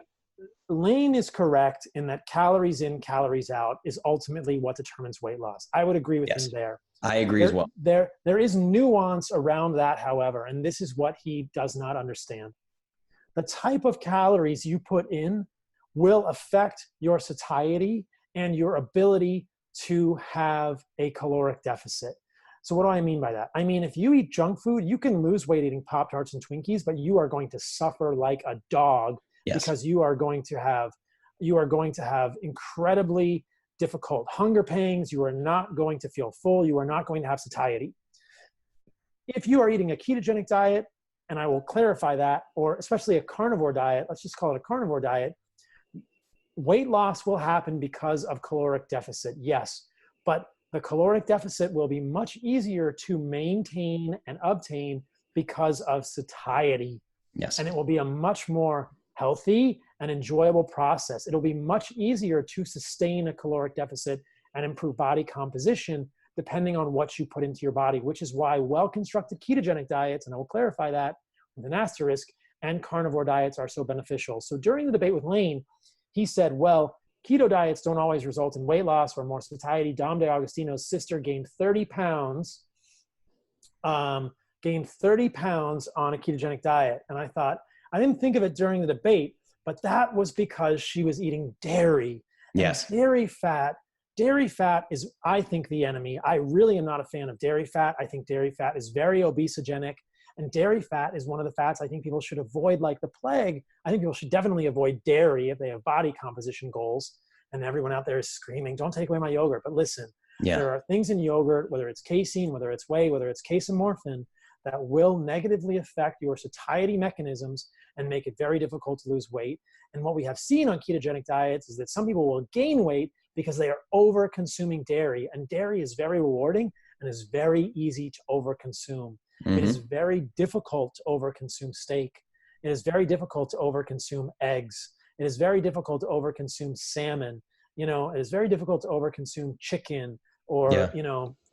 Lane is correct in that calories in, calories out is ultimately what determines weight loss. I would agree with him there. I agree as well. There is nuance around that, however, and this is what he does not understand. The type of calories you put in will affect your satiety and your ability to have a caloric deficit. So what do I mean by that? I mean, if you eat junk food, you can lose weight eating Pop-Tarts and Twinkies, but you are going to suffer like a dog because you are going to have incredibly difficult hunger pangs. You are not going to feel full. You are not going to have satiety. If you are eating a ketogenic diet, and I will clarify that, or especially a carnivore diet, let's just call it a carnivore diet, weight loss will happen because of caloric deficit, yes, but the caloric deficit will be much easier to maintain and obtain because of satiety. Yes. And it will be a much more healthy and enjoyable process. It'll be much easier to sustain a caloric deficit and improve body composition depending on what you put into your body, which is why well-constructed ketogenic diets, and I will clarify that with an asterisk, and carnivore diets are so beneficial. So during the debate with Lane, he said, well, keto diets don't always result in weight loss or more satiety. Dom DeAugustino's sister gained 30 pounds on a ketogenic diet. And I thought, I didn't think of it during the debate, but that was because she was eating dairy. Yes. And dairy fat is, I think, the enemy. I really am not a fan of dairy fat. I think dairy fat is very obesogenic. And dairy fat is one of the fats I think people should avoid like the plague. I think people should definitely avoid dairy if they have body composition goals. And everyone out there is screaming, don't take away my yogurt. But listen, there are things in yogurt, whether it's casein, whether it's whey, whether it's casomorphin, that will negatively affect your satiety mechanisms and make it very difficult to lose weight. And what we have seen on ketogenic diets is that some people will gain weight because they are over consuming dairy. And dairy is very rewarding and is very easy to over consume. It is very difficult to overconsume steak. It is very difficult to overconsume eggs. It is very difficult to overconsume salmon. It is very difficult to overconsume chicken or,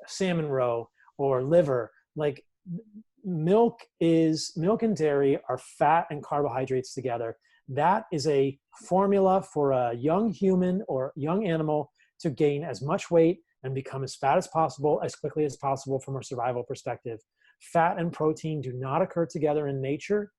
salmon roe or liver. Like milk and dairy are fat and carbohydrates together. That is a formula for a young human or young animal to gain as much weight and become as fat as possible, as quickly as possible from a survival perspective. Fat and protein do not occur together in nature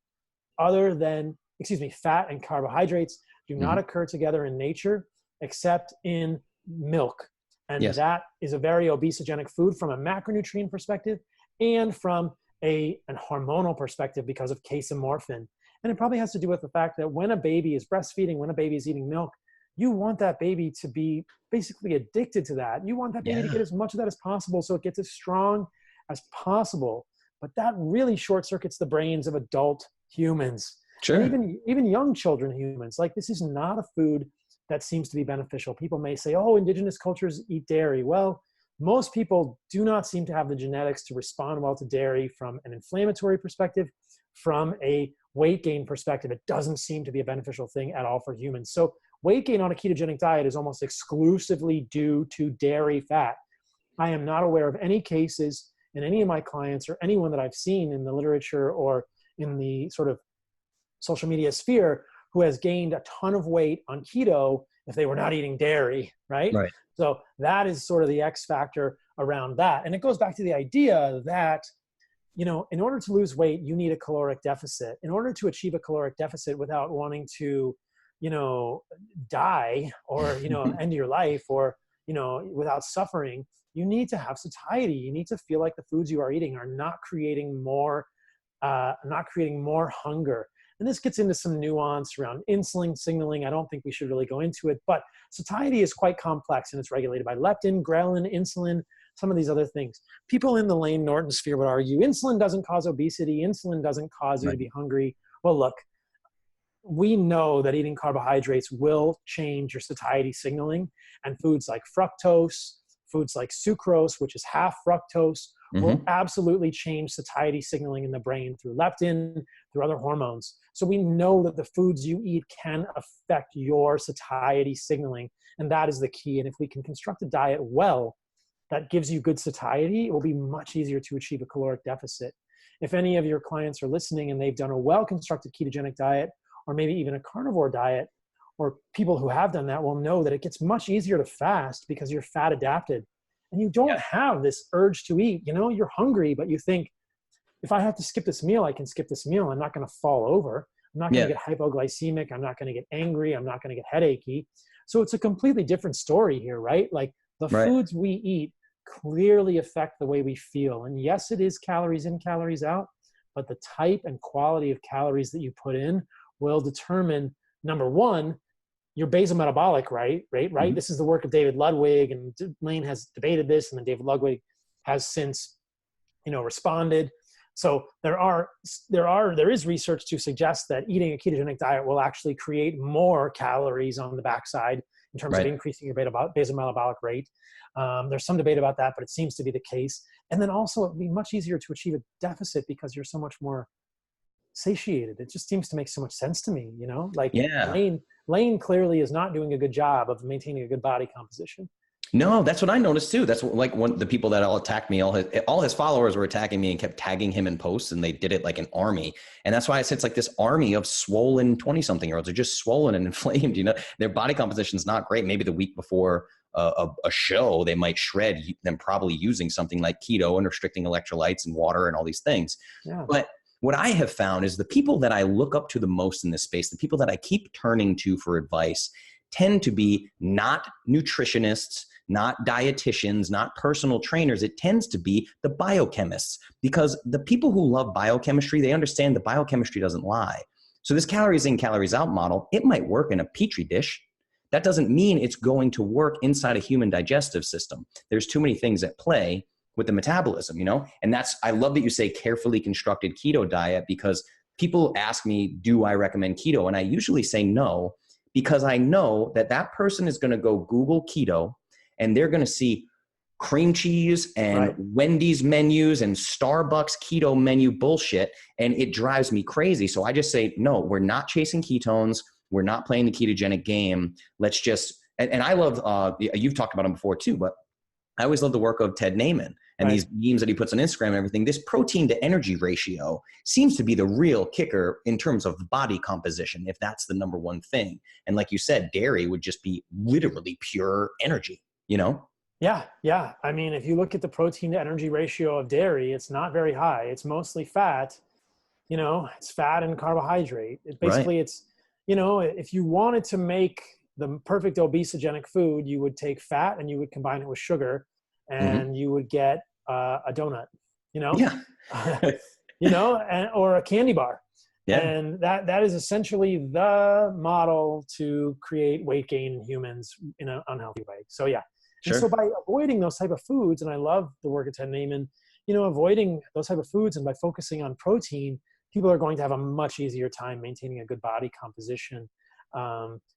fat and carbohydrates do not occur together in nature except in milk. And that is a very obesogenic food from a macronutrient perspective and from an hormonal perspective because of casomorphin. And it probably has to do with the fact that when a baby is breastfeeding, when a baby is eating milk, you want that baby to be basically addicted to that. You want that baby to get as much of that as possible so it gets as strong as possible. But that really short circuits the brains of adult humans. Sure. And even young children humans. Like, this is not a food that seems to be beneficial. People may say, oh, indigenous cultures eat dairy. Well, most people do not seem to have the genetics to respond well to dairy from an inflammatory perspective. From a weight gain perspective, it doesn't seem to be a beneficial thing at all for humans. So weight gain on a ketogenic diet is almost exclusively due to dairy fat. I am not aware of any cases in any of my clients or anyone that I've seen in the literature or in the sort of social media sphere who has gained a ton of weight on keto if they were not eating dairy, right? So that is sort of the X factor around that. And it goes back to the idea that, in order to lose weight, you need a caloric deficit. In order to achieve a caloric deficit without wanting to, die or, end your life or, without suffering, you need to have satiety. You need to feel like the foods you are eating are not creating more hunger. And this gets into some nuance around insulin signaling. I don't think we should really go into it, but satiety is quite complex, and it's regulated by leptin, ghrelin, insulin, some of these other things. People in the Layne Norton sphere would argue insulin doesn't cause obesity. Insulin doesn't cause you to be hungry. Well, look, we know that eating carbohydrates will change your satiety signaling, and foods like fructose, foods like sucrose, which is half fructose, will absolutely change satiety signaling in the brain through leptin, through other hormones. So we know that the foods you eat can affect your satiety signaling, and that is the key. And if we can construct a diet well that gives you good satiety, it will be much easier to achieve a caloric deficit. If any of your clients are listening and they've done a well-constructed ketogenic diet, or maybe even a carnivore diet, or people who have done that will know that it gets much easier to fast because you're fat adapted. And you don't have this urge to eat. You know, you're hungry, but you think, if I have to skip this meal, I can skip this meal. I'm not going to fall over. I'm not going to get hypoglycemic. I'm not going to get angry. I'm not going to get headachy. So it's a completely different story here, right? Like the foods we eat clearly affect the way we feel. And yes, it is calories in, calories out, but the type and quality of calories that you put in will determine, number one, your basal metabolic rate. This is the work of David Ludwig, and Layne has debated this, and then David Ludwig has since, responded. So there is research to suggest that eating a ketogenic diet will actually create more calories on the backside in terms of increasing your basal metabolic rate. There's some debate about that, but it seems to be the case. And then also it'd be much easier to achieve a deficit because you're so much more satiated. It just seems to make so much sense to me, Layne clearly is not doing a good job of maintaining a good body composition. No, that's what I noticed too. That's like the people that all attacked me, all his followers were attacking me and kept tagging him in posts, and they did it like an army. And that's why I said it's like this army of swollen 20-something-year-olds. They're just swollen and inflamed, their body composition is not great. Maybe the week before a show, they might shred them probably using something like keto and restricting electrolytes and water and all these things. Yeah. But what I have found is the people that I look up to the most in this space, the people that I keep turning to for advice, tend to be not nutritionists, not dietitians, not personal trainers. It tends to be the biochemists, because the people who love biochemistry, they understand the biochemistry doesn't lie. So this calories in, calories out model, it might work in a petri dish. That doesn't mean it's going to work inside a human digestive system. There's too many things at play with the metabolism, and I love that you say carefully constructed keto diet, because people ask me, do I recommend keto? And I usually say no, because I know that person is going to go Google keto and they're going to see cream cheese and Wendy's menus and Starbucks keto menu bullshit. And it drives me crazy. So I just say, no, we're not chasing ketones. We're not playing the ketogenic game. Let's just, and I love, you've talked about him before too, but I always love the work of Ted Naiman and these memes that he puts on Instagram and everything. This protein to energy ratio seems to be the real kicker in terms of body composition, if that's the number one thing. And like you said, dairy would just be literally pure energy, Yeah. I mean, if you look at the protein to energy ratio of dairy, it's not very high. It's mostly fat. It's fat and carbohydrate. It's if you wanted to make the perfect obesogenic food, you would take fat and you would combine it with sugar, and you would get a donut, or a candy bar. Yeah. And that is essentially the model to create weight gain in humans in an unhealthy way. So yeah. Sure. And so by avoiding those type of foods, and I love the work of Ted Naiman, avoiding those type of foods and by focusing on protein, people are going to have a much easier time maintaining a good body composition.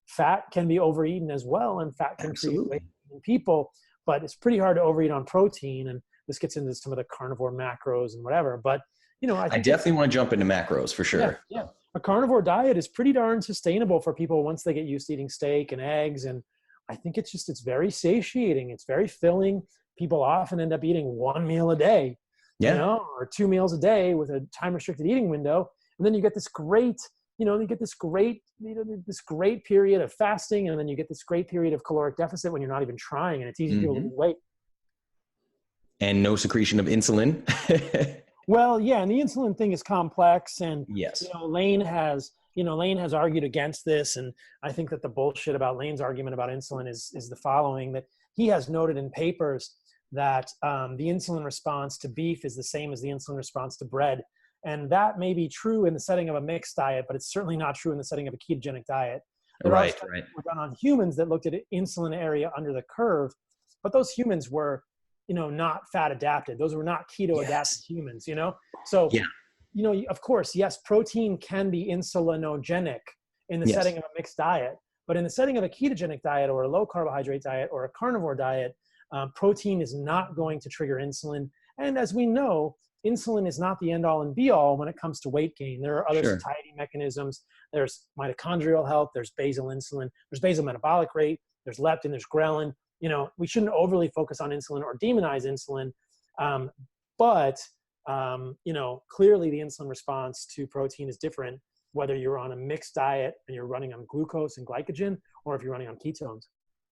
Fat can be overeaten as well, and fat can create weight in people, but it's pretty hard to overeat on protein. And this gets into some of the carnivore macros and whatever. But, I definitely want to jump into macros for sure. Yeah. A carnivore diet is pretty darn sustainable for people once they get used to eating steak and eggs. And I think it's very satiating. It's very filling. People often end up eating one meal a day, or 2 meals a day with a time restricted eating window. And then you get this great, this great period of fasting. And then you get this great period of caloric deficit when you're not even trying, and it's easy to lose weight. And no secretion of insulin. Well, yeah. And the insulin thing is complex. And yes, Layne has argued against this. And I think that the bullshit about Layne's argument about insulin is the following, that he has noted in papers that the insulin response to beef is the same as the insulin response to bread. And that may be true in the setting of a mixed diet, but it's certainly not true in the setting of a ketogenic diet. There are studies that were done on humans that looked at insulin area under the curve, but those humans were, not fat adapted. Those were not keto adapted humans, So, of course, yes, protein can be insulinogenic in the setting of a mixed diet, but in the setting of a ketogenic diet or a low carbohydrate diet or a carnivore diet, protein is not going to trigger insulin. And as we know, insulin is not the end all and be all when it comes to weight gain. There are other satiety mechanisms. There's mitochondrial health, there's basal insulin, there's basal metabolic rate, there's leptin, there's ghrelin. We shouldn't overly focus on insulin or demonize insulin. But clearly the insulin response to protein is different, whether you're on a mixed diet and you're running on glucose and glycogen, or if you're running on ketones.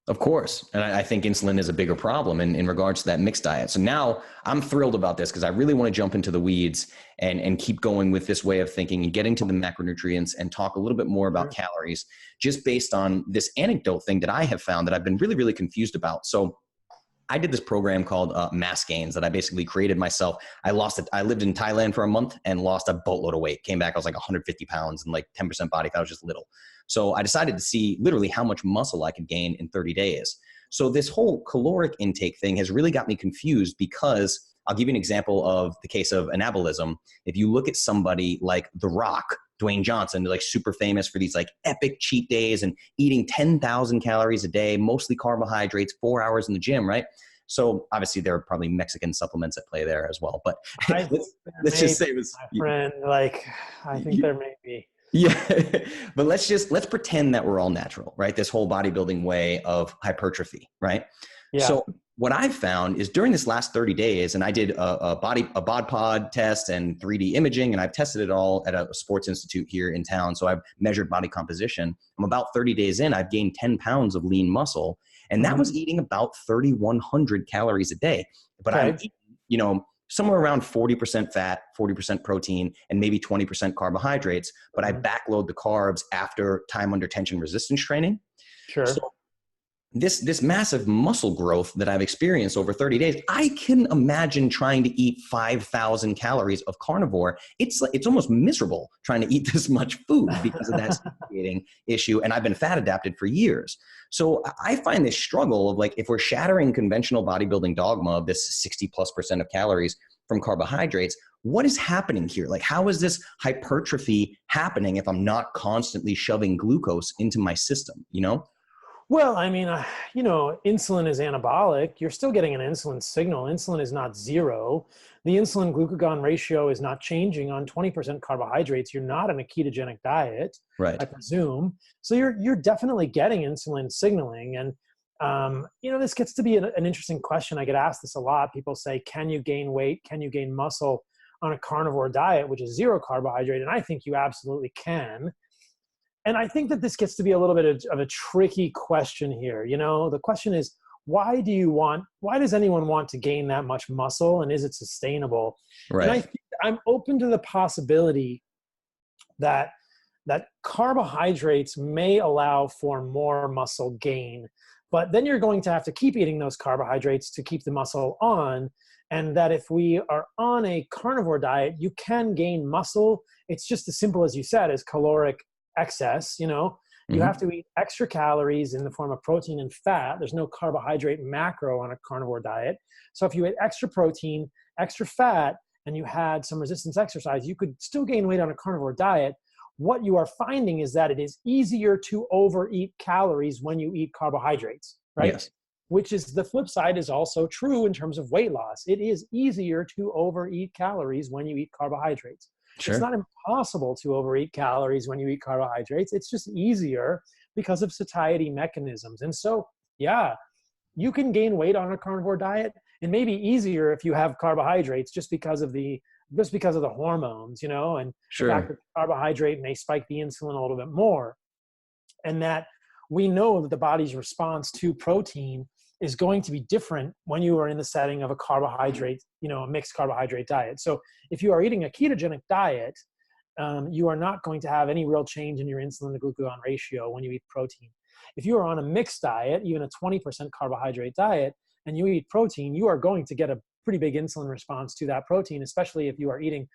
Of course. And I think insulin is a bigger problem in regards to that mixed diet. So now I'm thrilled about this because I really want to jump into the weeds and keep going with this way of thinking and getting to the macronutrients and talk a little bit more about calories, just based on this anecdote thing that I have found that I've been really, really confused about. So I did this program called Mass Gains that I basically created myself. I lived in Thailand for a month and lost a boatload of weight. Came back, I was like 150 pounds and like 10% body fat. I was just little. So I decided to see literally how much muscle I could gain in 30 days. So this whole caloric intake thing has really got me confused because I'll give you an example of the case of anabolism. If you look at somebody like The Rock, Dwayne Johnson, like super famous for these like epic cheat days and eating 10,000 calories a day, mostly carbohydrates, 4 hours in the gym, right? So obviously there are probably Mexican supplements at play there as well. But let's just say it was, my friend, I think there may be. Yeah, but let's pretend that we're all natural, right? This whole bodybuilding way of hypertrophy, right? Yeah. So what I've found is during this last 30 days, and I did a bod pod test and 3D imaging, and I've tested it all at a sports institute here in town. So I've measured body composition. I'm about 30 days in, I've gained 10 pounds of lean muscle, and that was eating about 3,100 calories a day. But I'm eating, somewhere around 40% fat, 40% protein, and maybe 20% carbohydrates. But I backload the carbs after time under tension resistance training. Sure. So this massive muscle growth that I've experienced over 30 days, I can imagine trying to eat 5,000 calories of carnivore. It's almost miserable trying to eat this much food because of that satiating issue. And I've been fat adapted for years. So I find this struggle of like, if we're shattering conventional bodybuilding dogma of this 60+% of calories from carbohydrates, what is happening here? Like, how is this hypertrophy happening if I'm not constantly shoving glucose into my system, Well, I mean, insulin is anabolic. You're still getting an insulin signal. Insulin is not zero. The insulin glucagon ratio is not changing on 20% carbohydrates. You're not in a ketogenic diet, right? I presume. So you're definitely getting insulin signaling. And, this gets to be an interesting question. I get asked this a lot. People say, can you gain weight? Can you gain muscle on a carnivore diet, which is zero carbohydrate? And I think you absolutely can. And I think that this gets to be a little bit of a tricky question here. The question is, why does anyone want to gain that much muscle, and is it sustainable? Right. And I think I'm open to the possibility that carbohydrates may allow for more muscle gain, but then you're going to have to keep eating those carbohydrates to keep the muscle on. And that if we are on a carnivore diet, you can gain muscle. It's just as simple as you said, as caloric excess. You have to eat extra calories in the form of protein and fat. There's no carbohydrate macro on a carnivore diet. So if you ate extra protein, extra fat, and you had some resistance exercise, you could still gain weight on a carnivore diet. What you are finding is that it is easier to overeat calories when you eat carbohydrates, right? Yes. Which is the flip side is also true in terms of weight loss. It is easier to overeat calories when you eat carbohydrates. Sure. It's not impossible to overeat calories when you eat carbohydrates. It's just easier because of satiety mechanisms. And so, yeah, you can gain weight on a carnivore diet. It may be easier if you have carbohydrates just because of the hormones, and sure. The fact that carbohydrate may spike the insulin a little bit more. And that we know that the body's response to protein is going to be different when you are in the setting of a carbohydrate, a mixed carbohydrate diet. So if you are eating a ketogenic diet, you are not going to have any real change in your insulin to glucagon ratio when you eat protein. If you are on a mixed diet, even a 20% carbohydrate diet, and you eat protein, you are going to get a pretty big insulin response to that protein, especially if you are eating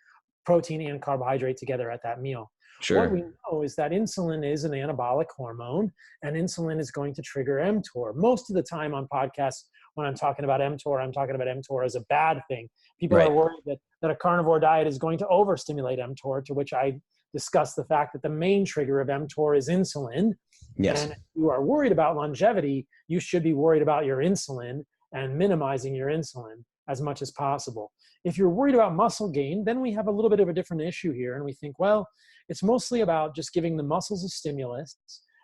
protein and carbohydrate together at that meal. What we Sure. know is that insulin is an anabolic hormone, and insulin is going to trigger mTOR. Most of the time on podcasts, when I'm talking about mTOR, I'm talking about mTOR as a bad thing. People Right. are worried that a carnivore diet is going to overstimulate mTOR, to which I discuss the fact that the main trigger of mTOR is insulin. Yes. And if you are worried about longevity, you should be worried about your insulin and minimizing your insulin as much as possible. If you're worried about muscle gain, then we have a little bit of a different issue here. And we think, well, it's mostly about just giving the muscles a stimulus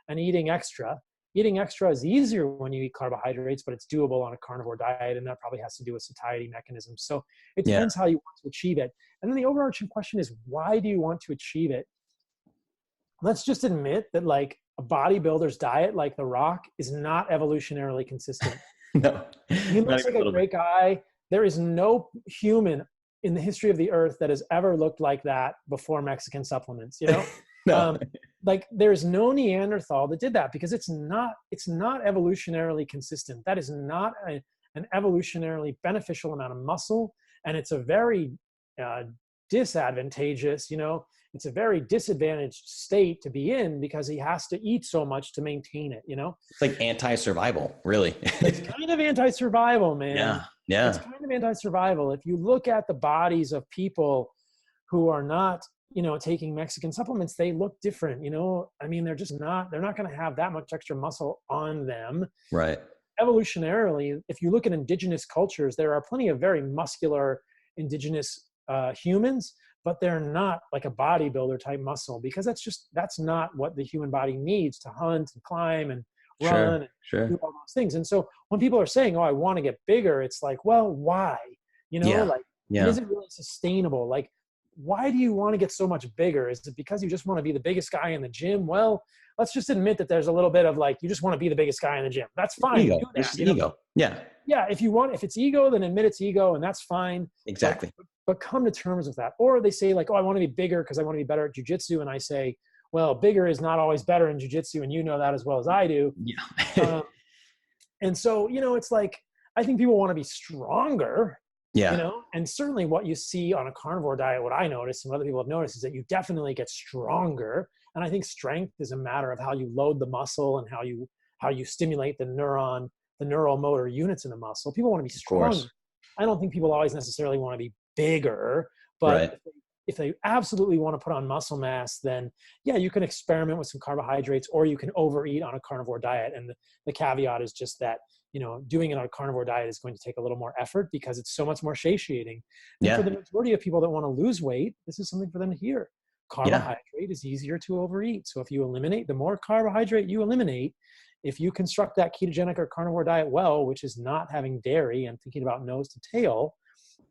and eating extra. Eating extra is easier when you eat carbohydrates, but it's doable on a carnivore diet, and that probably has to do with satiety mechanisms. So it Yeah. depends how you want to achieve it. And then the overarching question is, why do you want to achieve it? Let's just admit that like a bodybuilder's diet, like The Rock, is not evolutionarily consistent. No. He Not looks even like a a little bit. great guy. There is no human in the history of the earth that has ever looked like that before Mexican supplements, you know? No. Um, like there's no Neanderthal that did that, because it's not evolutionarily consistent. That is not an evolutionarily beneficial amount of muscle. And it's a very disadvantageous, it's a very disadvantaged state to be in, because he has to eat so much to maintain it, It's like anti-survival, really. It's kind of anti-survival, man. Yeah. It's Yeah. kind of anti-survival. If you look at the bodies of people who are not, taking Mexican supplements, they look different, I mean, they're not going to have that much extra muscle on them. Right. Evolutionarily, if you look at indigenous cultures, there are plenty of very muscular indigenous humans, but they're not like a bodybuilder type muscle, because that's not what the human body needs to hunt and climb and run and Sure. do all those things. And so when people are saying, oh, I want to get bigger, it's like, well, why? Yeah. Like, Yeah. is it really sustainable? Like, why do you want to get so much bigger? Is it because you just want to be the biggest guy in the gym? Well, let's just admit that there's a little bit of like, you just want to be the biggest guy in the gym. That's fine. Ego. Do It's that, just ego. Yeah. Yeah, if it's ego, then admit it's ego, and that's fine. Exactly. But come to terms with that. Or they say like, oh, I want to be bigger because I want to be better at jujitsu. And I say, well, bigger is not always better in jujitsu, and you know that as well as I do. Yeah. And so, it's like, I think people want to be stronger, Yeah. and certainly what you see on a carnivore diet, what I notice and what other people have noticed, is that you definitely get stronger. And I think strength is a matter of how you load the muscle and how you stimulate the neural motor units in the muscle. People want to be Of strong. course. I don't think people always necessarily want to be bigger, but Right. if they absolutely want to put on muscle mass, then yeah, you can experiment with some carbohydrates, or you can overeat on a carnivore diet. And the caveat is just that, doing it on a carnivore diet is going to take a little more effort, because it's so much more satiating. And for Yeah. the majority of people that want to lose weight, this is something for them to hear. Yeah. Carbohydrate is easier to overeat. So if you eliminate, the more carbohydrate you eliminate, if you construct that ketogenic or carnivore diet well, which is not having dairy and thinking about nose to tail,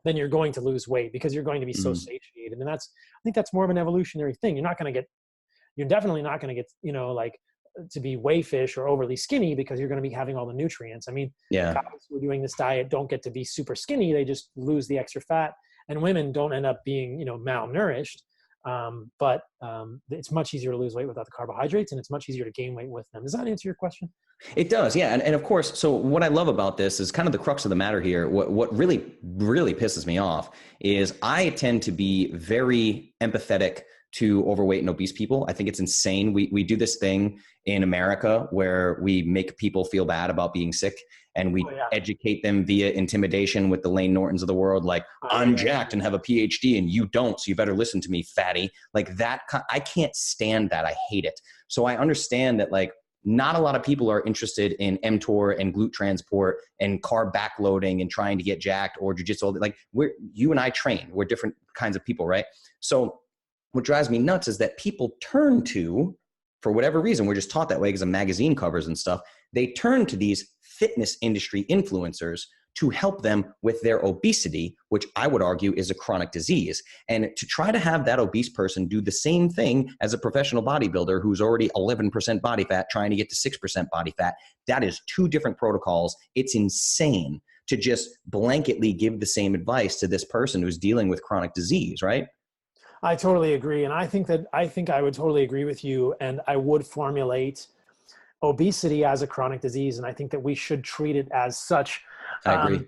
then you're going to lose weight, because you're going to be so satiated. And I think that's more of an evolutionary thing. You're definitely not going to get, like to be wayfish or overly skinny, because you're going to be having all the nutrients. I mean, Yeah. guys who are doing this diet don't get to be super skinny. They just lose the extra fat, and women don't end up being, malnourished. But it's much easier to lose weight without the carbohydrates, and it's much easier to gain weight with them. Does that answer your question? It does, yeah. And of course, so what I love about this is kind of the crux of the matter here. What really, really pisses me off is I tend to be very empathetic to overweight and obese people. I think it's insane. We do this thing in America where we make people feel bad about being sick, and we educate them via intimidation with the Lane Nortons of the world. Like, I'm jacked and have a PhD and you don't, so you better listen to me, fatty. Like that, I can't stand that. I hate it. So I understand that, like, not a lot of people are interested in mTOR and glute transport and carb backloading and trying to get jacked or jujitsu. Like you and I train, we're different kinds of people, right? So what drives me nuts is that people turn to, for whatever reason, we're just taught that way because of magazine covers and stuff. They turn to these fitness industry influencers to help them with their obesity, which I would argue is a chronic disease. And to try to have that obese person do the same thing as a professional bodybuilder who's already 11% body fat trying to get to 6% body fat, that is two different protocols. It's insane to just blanketly give the same advice to this person who's dealing with chronic disease, right? I totally agree. And I think I would totally agree with you. And I would formulate obesity as a chronic disease. And I think that we should treat it as such. I agree.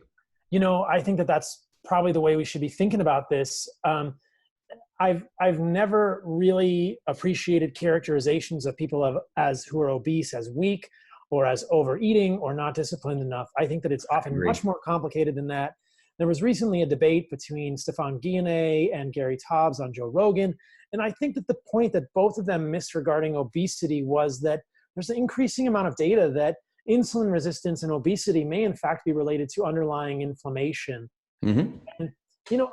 I think that that's probably the way we should be thinking about this. I've never really appreciated characterizations of people as who are obese as weak or as overeating or not disciplined enough. I think that it's often much more complicated than that. There was recently a debate between Stefan Guillenet and Gary Taubes on Joe Rogan. And I think that the point that both of them missed regarding obesity was that there's an increasing amount of data that insulin resistance and obesity may in fact be related to underlying inflammation. Mm-hmm. And,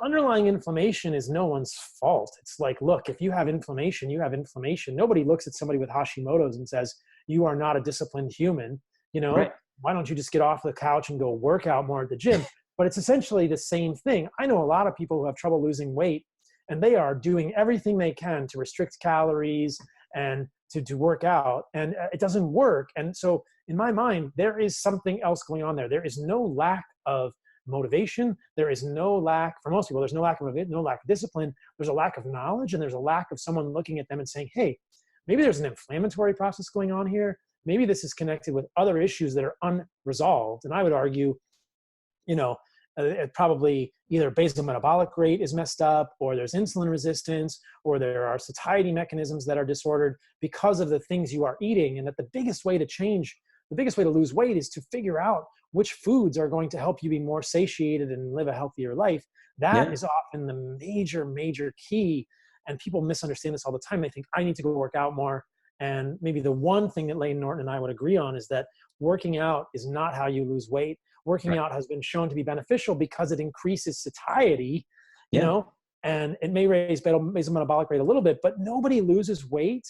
underlying inflammation is no one's fault. It's like, look, if you have inflammation, you have inflammation. Nobody looks at somebody with Hashimoto's and says, you are not a disciplined human. Right. Why don't you just get off the couch and go work out more at the gym? But it's essentially the same thing. I know a lot of people who have trouble losing weight, and they are doing everything they can to restrict calories and to work out, and it doesn't work. And so in my mind, there is something else going on there. There is no lack of motivation. There is no lack, for most people, there's no lack of discipline. There's a lack of knowledge, and there's a lack of someone looking at them and saying, hey, maybe there's an inflammatory process going on here. Maybe this is connected with other issues that are unresolved. And I would argue, it probably either basal metabolic rate is messed up, or there's insulin resistance, or there are satiety mechanisms that are disordered because of the things you are eating. And that the biggest way to lose weight is to figure out which foods are going to help you be more satiated and live a healthier life. That is often the major, major key. And people misunderstand this all the time. They think, I need to go work out more. And maybe the one thing that Layne Norton and I would agree on is that working out is not how you lose weight. Working out has been shown to be beneficial because it increases satiety, and it may raise basal metabolic rate a little bit, but nobody loses weight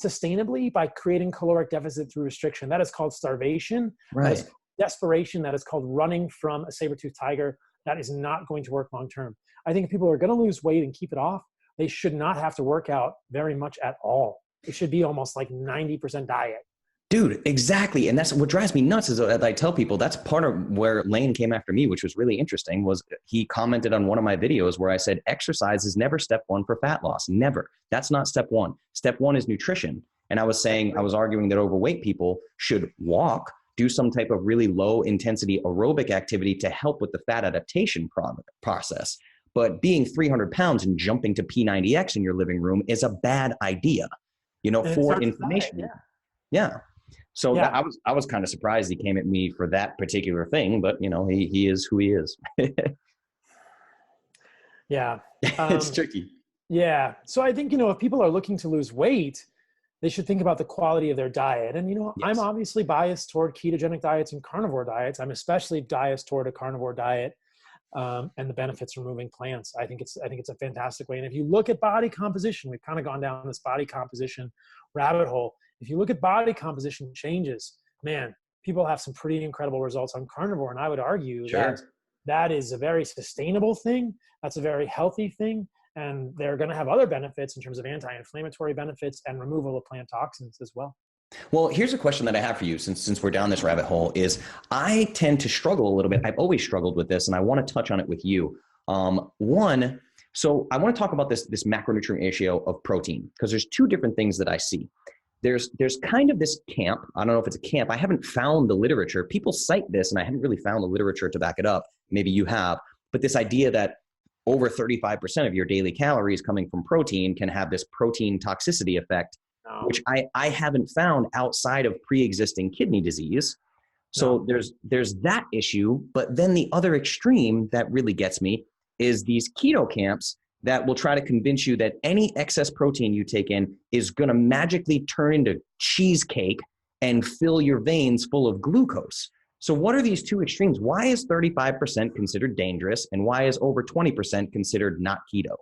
sustainably by creating caloric deficit through restriction. That is called starvation. Right. That is called desperation. That is called running from a saber-toothed tiger. That is not going to work long-term. I think if people are going to lose weight and keep it off, they should not have to work out very much at all. It should be almost like 90% diet. Dude, exactly. And that's what drives me nuts is that I tell people that's part of where Layne came after me, which was really interesting, was he commented on one of my videos where I said, exercise is never step one for fat loss. Never. That's not step one. Step one is nutrition. And I was arguing that overweight people should walk, do some type of really low intensity aerobic activity to help with the fat adaptation process. But being 300 pounds and jumping to P90X in your living room is a bad idea, for inflammation. Yeah. So I was kind of surprised he came at me for that particular thing, but he is who he is. Yeah. It's tricky. Yeah. So I think, if people are looking to lose weight, they should think about the quality of their diet. And, yes. I'm obviously biased toward ketogenic diets and carnivore diets. I'm especially biased toward a carnivore diet and the benefits from removing plants. I think it's a fantastic way. And if you look at body composition, we've kind of gone down this body composition rabbit hole. If you look at body composition changes, man, people have some pretty incredible results on carnivore. And I would argue that is a very sustainable thing. That's a very healthy thing. And they're going to have other benefits in terms of anti-inflammatory benefits and removal of plant toxins as well. Well, here's a question that I have for you since we're down this rabbit hole is I tend to struggle a little bit. I've always struggled with this, and I want to touch on it with you. So I want to talk about this macronutrient ratio of protein, because there's two different things that I see. There's kind of this camp. I don't know if it's a camp. I haven't found the literature. People cite this, and I haven't really found the literature to back it up. Maybe you have. But this idea that over 35% of your daily calories coming from protein can have this protein toxicity effect, which I haven't found outside of pre-existing kidney disease. So there's that issue. But then the other extreme that really gets me is these keto camps that will try to convince you that any excess protein you take in is going to magically turn into cheesecake and fill your veins full of glucose. So what are these two extremes? Why is 35% considered dangerous, and why is over 20% considered not keto?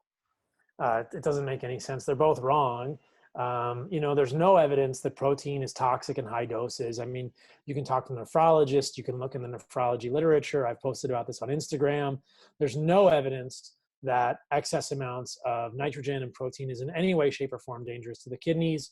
It doesn't make any sense. They're both wrong. There's no evidence that protein is toxic in high doses. I mean, you can talk to a nephrologist, you can look in the nephrology literature. I've posted about this on Instagram. There's no evidence that excess amounts of nitrogen and protein is in any way, shape, or form dangerous to the kidneys.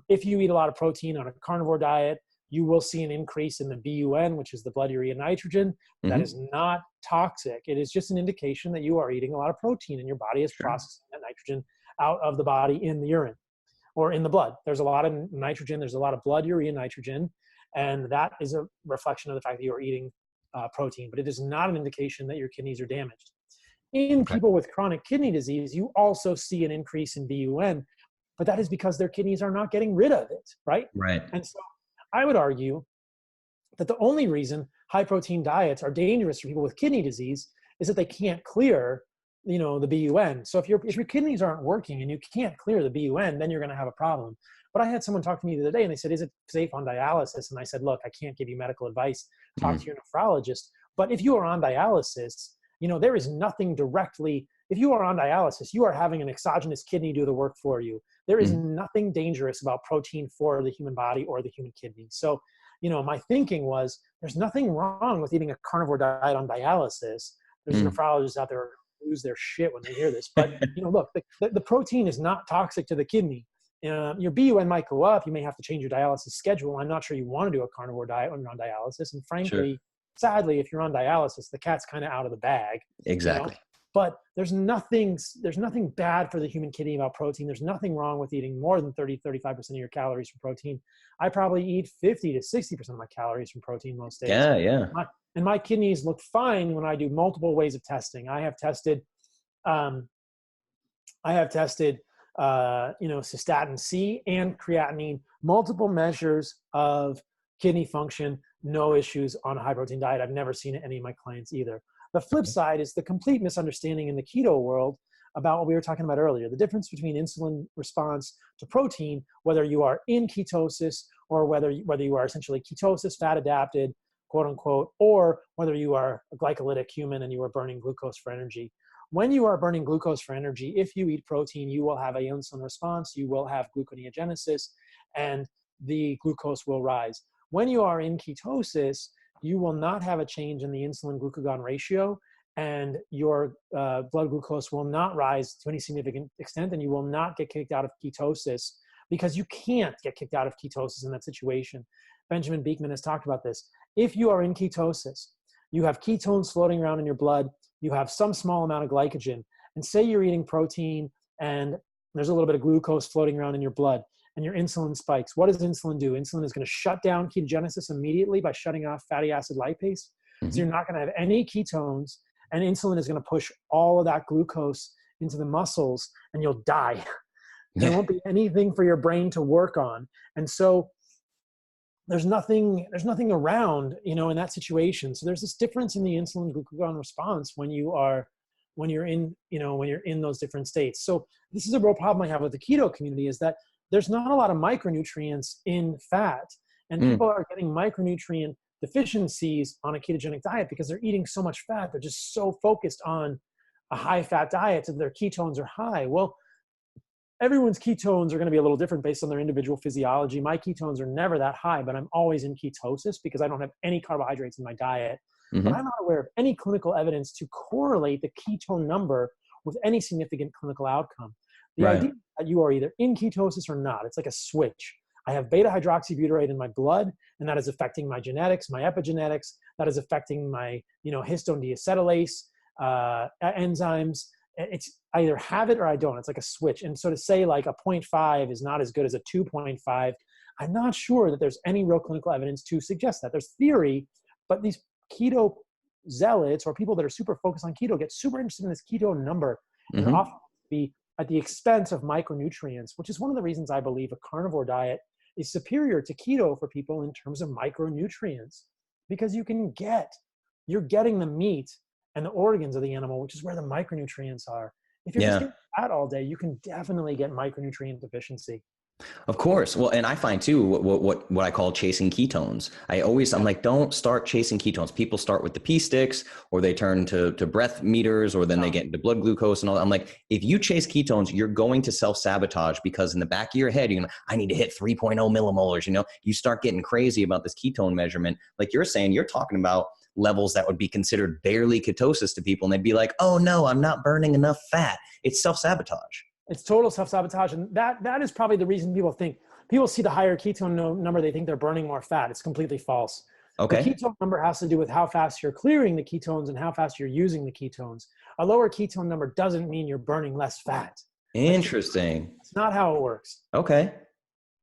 If you eat a lot of protein on a carnivore diet, you will see an increase in the BUN, which is the blood urea nitrogen. Mm-hmm. That is not toxic. It is just an indication that you are eating a lot of protein and your body is processing that nitrogen out of the body in the urine or in the blood. There's a lot of nitrogen. There's a lot of blood urea nitrogen. And that is a reflection of the fact that you are eating protein, but it is not an indication that your kidneys are damaged. In Okay. people with chronic kidney disease, you also see an increase in BUN, but that is because their kidneys are not getting rid of it, right? Right. And so I would argue that the only reason high protein diets are dangerous for people with kidney disease is that they can't clear, the BUN. So if your kidneys aren't working and you can't clear the BUN, then you're going to have a problem. But I had someone talk to me the other day and they said, is it safe on dialysis? And I said, look, I can't give you medical advice. Talk to your nephrologist. But if you are on dialysis, there is nothing directly, if you are on dialysis, you are having an exogenous kidney do the work for you. There is nothing dangerous about protein for the human body or the human kidney. So, my thinking was there's nothing wrong with eating a carnivore diet on dialysis. There's nephrologists out there who lose their shit when they hear this. But, look, the protein is not toxic to the kidney. Your BUN might go up. You may have to change your dialysis schedule. I'm not sure you want to do a carnivore diet when you're on dialysis. And frankly, sadly, if you're on dialysis, the cat's kind of out of the bag. Exactly. But there's nothing bad for the human kidney about protein. There's nothing wrong with eating more than 35% of your calories from protein. I probably eat 50 to 60% of my calories from protein most days. Yeah. And my kidneys look fine when I do multiple ways of testing. I have tested cystatin C and creatinine, multiple measures of kidney function, no issues on a high protein diet. I've never seen it in any of my clients either. The flip side is the complete misunderstanding in the keto world about what we were talking about earlier, the difference between insulin response to protein, whether you are in ketosis or whether you are essentially ketosis, fat adapted, quote unquote, or whether you are a glycolytic human and you are burning glucose for energy. When you are burning glucose for energy, if you eat protein, you will have an insulin response, you will have gluconeogenesis, and the glucose will rise. When you are in ketosis, you will not have a change in the insulin-glucagon ratio, and your blood glucose will not rise to any significant extent, and you will not get kicked out of ketosis because you can't get kicked out of ketosis in that situation. Benjamin Beekman has talked about this. If you are in ketosis, you have ketones floating around in your blood, you have some small amount of glycogen, and say you're eating protein and there's a little bit of glucose floating around in your blood and your insulin spikes. What does insulin do? Insulin is going to shut down ketogenesis immediately by shutting off fatty acid lipase. So you're not going to have any ketones, and insulin is going to push all of that glucose into the muscles and you'll die. There won't be anything for your brain to work on. And so there's nothing around, in that situation. So there's this difference in the insulin glucagon response when you're in those different states. So this is a real problem I have with the keto community, is that there's not a lot of micronutrients in fat, and people are getting micronutrient deficiencies on a ketogenic diet because they're eating so much fat. They're just so focused on a high fat diet so their ketones are high. Well, everyone's ketones are going to be a little different based on their individual physiology. My ketones are never that high, but I'm always in ketosis because I don't have any carbohydrates in my diet. But I'm not aware of any clinical evidence to correlate the ketone number with any significant clinical outcome. The idea that you are either in ketosis or not, it's like a switch. I have beta hydroxybutyrate in my blood, and that is affecting my genetics, my epigenetics. That is affecting my, histone deacetylase enzymes. It's I either have it or I don't. It's like a switch. And so to say like a 0.5 is not as good as a 2.5, I'm not sure that there's any real clinical evidence to suggest that. There's theory, but these keto zealots or people that are super focused on keto get super interested in this keto number and often be at the expense of micronutrients, which is one of the reasons I believe a carnivore diet is superior to keto for people in terms of micronutrients, because you're getting the meat and the organs of the animal, which is where the micronutrients are. If you're just getting fat all day, you can definitely get micronutrient deficiency. Of course. Well, and I find too, what I call chasing ketones. I'm like, don't start chasing ketones. People start with the pee sticks, or they turn to breath meters, or then they get into blood glucose and all that. I'm like, if you chase ketones, you're going to self-sabotage, because in the back of your head, I need to hit 3.0 millimolars. You start getting crazy about this ketone measurement. Like you're saying, you're talking about levels that would be considered barely ketosis to people. And they'd be like, oh no, I'm not burning enough fat. It's self-sabotage. It's total self-sabotage. And that is probably the reason people see the higher ketone number, they think they're burning more fat. It's completely false. Okay. The ketone number has to do with how fast you're clearing the ketones and how fast you're using the ketones. A lower ketone number doesn't mean you're burning less fat. Interesting. It's not how it works. Okay.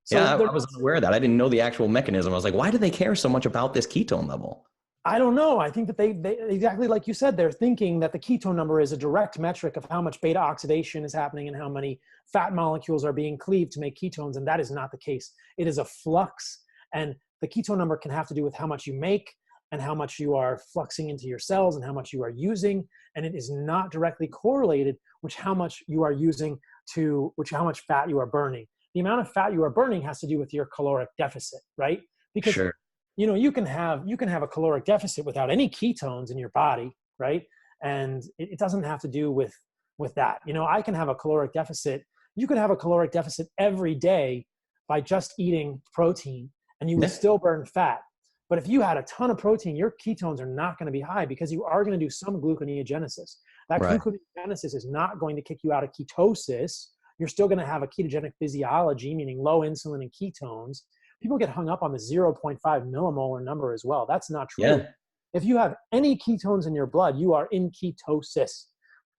So I was unaware of that. I didn't know the actual mechanism. I was like, why do they care so much about this ketone level? I don't know. I think that they exactly like you said, they're thinking that the ketone number is a direct metric of how much beta oxidation is happening and how many fat molecules are being cleaved to make ketones. And that is not the case. It is a flux. And the ketone number can have to do with how much you make and how much you are fluxing into your cells and how much you are using. And it is not directly correlated with how much you are using to how much fat you are burning. The amount of fat you are burning has to do with your caloric deficit, right? Because Sure. you can have a caloric deficit without any ketones in your body, right? And it doesn't have to do with that. I can have a caloric deficit. You could have a caloric deficit every day by just eating protein, and you would still burn fat. But if you had a ton of protein, your ketones are not going to be high because you are going to do some gluconeogenesis. That gluconeogenesis is not going to kick you out of ketosis. You're still going to have a ketogenic physiology, meaning low insulin and ketones. People get hung up on the 0.5 millimolar number as well. That's not true. Yeah. If you have any ketones in your blood, you are in ketosis,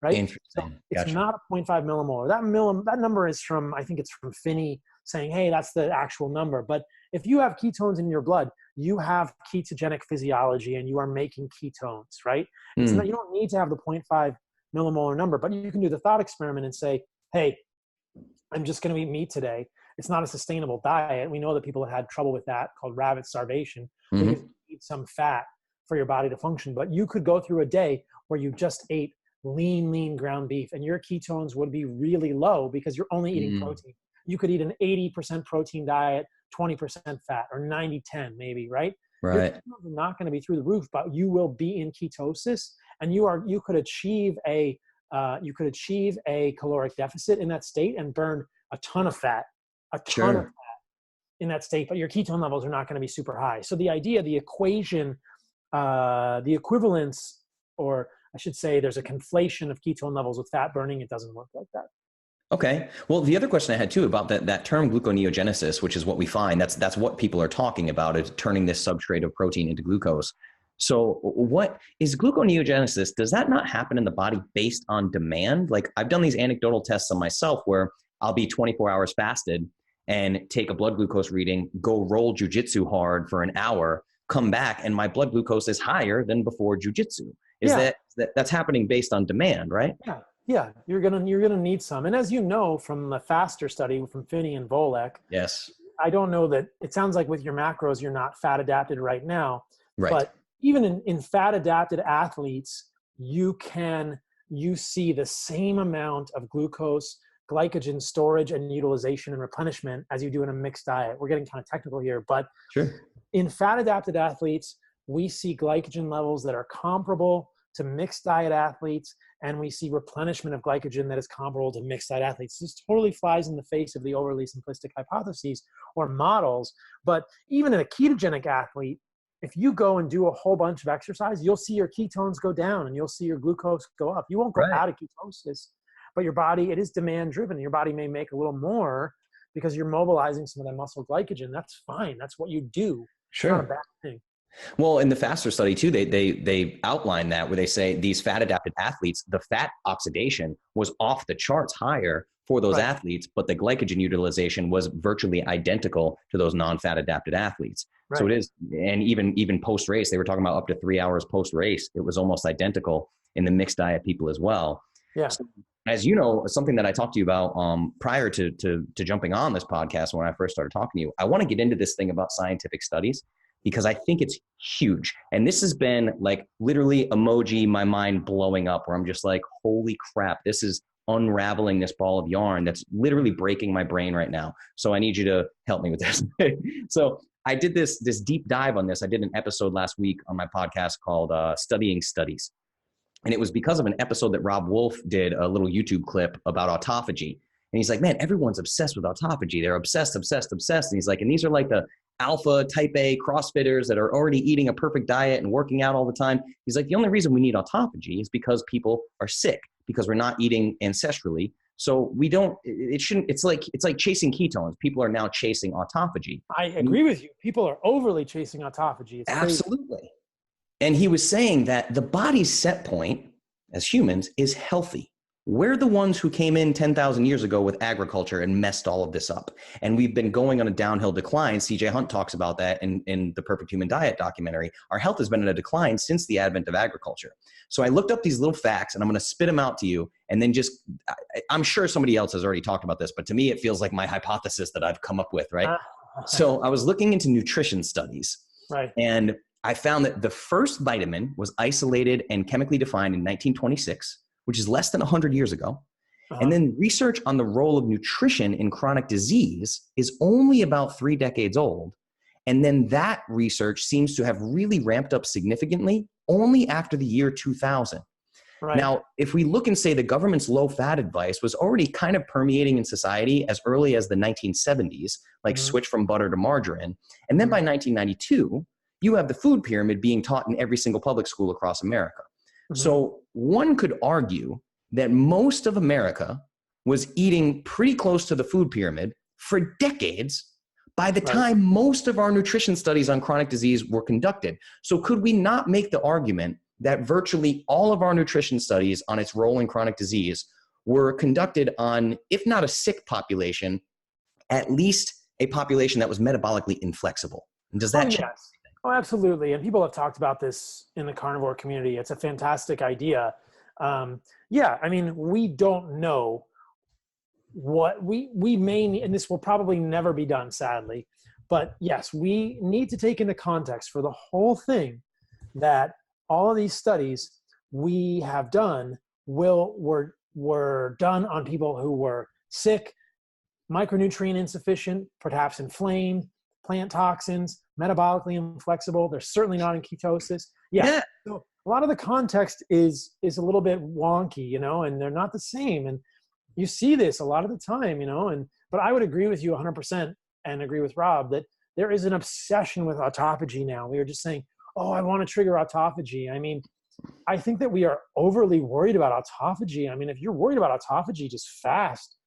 right? Interesting. So it's Gotcha. not a 0.5 millimolar. That number is from, I think it's from Finney saying, hey, that's the actual number. But if you have ketones in your blood, you have ketogenic physiology and you are making ketones, right? It's not, you don't need to have the 0.5 millimolar number, but you can do the thought experiment and say, hey, I'm just going to eat meat today. It's not a sustainable diet. We know that people have had trouble with that, called rabbit starvation. Mm-hmm. You eat some fat for your body to function, but you could go through a day where you just ate lean ground beef and your ketones would be really low because you're only eating protein. You could eat an 80% protein diet, 20% fat, or 90-10 maybe, right? Right. Your ketones are not going to be through the roof, but you will be in ketosis, and you could achieve a caloric deficit in that state and burn a ton of fat in that state, but your ketone levels are not going to be super high. So the equation, the equivalence, or I should say there's a conflation of ketone levels with fat burning. It doesn't work like that. Okay. Well, the other question I had too about that term gluconeogenesis, which is what we find, that's what people are talking about, is turning this substrate of protein into glucose. So what is gluconeogenesis? Does that not happen in the body based on demand? Like, I've done these anecdotal tests on myself where I'll be 24 hours fasted and take a blood glucose reading, go roll jujitsu hard for an hour, come back, and my blood glucose is higher than before jujitsu. That's happening based on demand, right? Yeah. You're gonna need some. And as you know from the faster study from Finney and Volek, yes, I don't know that it sounds like with your macros you're not fat adapted right now, right? But even in fat adapted athletes, you see the same amount of glucose, glycogen storage and utilization and replenishment as you do in a mixed diet. We're getting kind of technical here, but sure. In fat adapted athletes, we see glycogen levels that are comparable to mixed diet athletes, and we see replenishment of glycogen that is comparable to mixed diet athletes. This totally flies in the face of the overly simplistic hypotheses or models. But even in a ketogenic athlete, if you go and do a whole bunch of exercise, you'll see your ketones go down and you'll see your glucose go up. You won't go out of ketosis, but your body, it is demand driven. Your body may make a little more because you're mobilizing some of that muscle glycogen. That's fine. That's what you do. Sure. It's not a bad thing. Well, in the faster study too, they outline that where they say these fat adapted athletes, the fat oxidation was off the charts higher for those athletes, but the glycogen utilization was virtually identical to those non-fat adapted athletes. Right. So it is, and even post race, they were talking about up to 3 hours post race, it was almost identical in the mixed diet people as well. Yeah. So, as you know, something that I talked to you about prior to jumping on this podcast when I first started talking to you, I want to get into this thing about scientific studies, because I think it's huge. And this has been like literally emoji, my mind blowing up, where I'm just like, holy crap, this is unraveling this ball of yarn that's literally breaking my brain right now. So I need you to help me with this. So I did this deep dive on this. I did an episode last week on my podcast called Studying Studies. And it was because of an episode that Rob Wolf did, a little YouTube clip about autophagy. And he's like, man, everyone's obsessed with autophagy. They're obsessed. And he's like, and these are like the alpha type A CrossFitters that are already eating a perfect diet and working out all the time. He's like, the only reason we need autophagy is because people are sick, because we're not eating ancestrally. So it's like chasing ketones. People are now chasing autophagy. I agree with you. People are overly chasing autophagy. It's absolutely crazy. And he was saying that the body's set point as humans is healthy. we're the ones who came in 10,000 years ago with agriculture and messed all of this up. And we've been going on a downhill decline. CJ Hunt talks about that in the Perfect Human Diet documentary. Our health has been in a decline since the advent of agriculture. So I looked up these little facts and I'm going to spit them out to you. And then I'm sure somebody else has already talked about this, but to me, it feels like my hypothesis that I've come up with, right? So I was looking into nutrition studies. Right. And I found that the first vitamin was isolated and chemically defined in 1926, which is less than 100 years ago. And then research on the role of nutrition in chronic disease is only about 3 decades old. And then that research seems to have really ramped up significantly only after the year 2000. Right. Now, if we look and say the government's low-fat advice was already kind of permeating in society as early as the 1970s, like switch from butter to margarine. And then by 1992, you have the food pyramid being taught in every single public school across America. So one could argue that most of America was eating pretty close to the food pyramid for decades by the time most of our nutrition studies on chronic disease were conducted. So could we not make the argument that virtually all of our nutrition studies on its role in chronic disease were conducted on, if not a sick population, at least a population that was metabolically inflexible? And does that change? Yes. Oh, absolutely. And people have talked about this in the carnivore community. It's a fantastic idea. Yeah, I mean, we don't know what we may need, and this will probably never be done, sadly. But yes, we need to take into context for the whole thing that all of these studies we have done were done on people who were sick, micronutrient insufficient, perhaps inflamed, plant toxins, metabolically inflexible. They're certainly not in ketosis. Yeah. So a lot of the context is a little bit wonky, and they're not the same. And you see this a lot of the time, but I would agree with you 100% and agree with Rob that there is an obsession with autophagy now. We were just saying, oh, I want to trigger autophagy. I mean, I think that we are overly worried about autophagy. I mean, if you're worried about autophagy, just fast,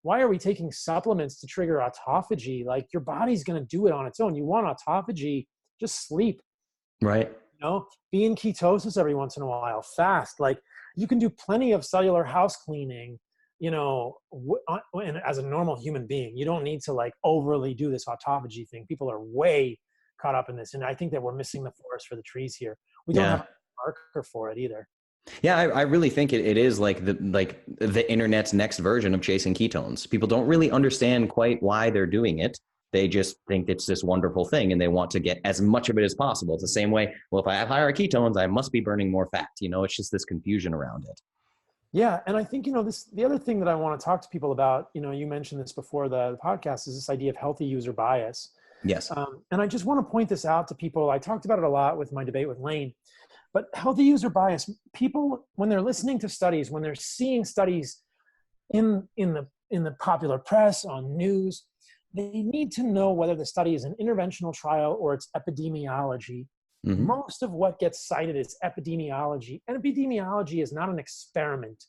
why are we taking supplements to trigger autophagy? Like, your body's going to do it on its own. You want autophagy, just sleep. Right. Be in ketosis every once in a while, fast. Like, you can do plenty of cellular house cleaning, and as a normal human being. You don't need to overly do this autophagy thing. People are way caught up in this. And I think that we're missing the forest for the trees here. We don't have a marker for it either. Yeah, I really think it is like the internet's next version of chasing ketones. People don't really understand quite why they're doing it. They just think it's this wonderful thing and they want to get as much of it as possible. It's the same way, well, if I have higher ketones, I must be burning more fat. It's just this confusion around it. Yeah. And I think, the other thing that I want to talk to people about, you mentioned this before the podcast, is this idea of healthy user bias. Yes. And I just want to point this out to people. I talked about it a lot with my debate with Lane, but healthy user bias, people, when they're listening to studies, when they're seeing studies in the popular press, on news, they need to know whether the study is an interventional trial or it's epidemiology. Most of what gets cited is epidemiology. And epidemiology is not an experiment.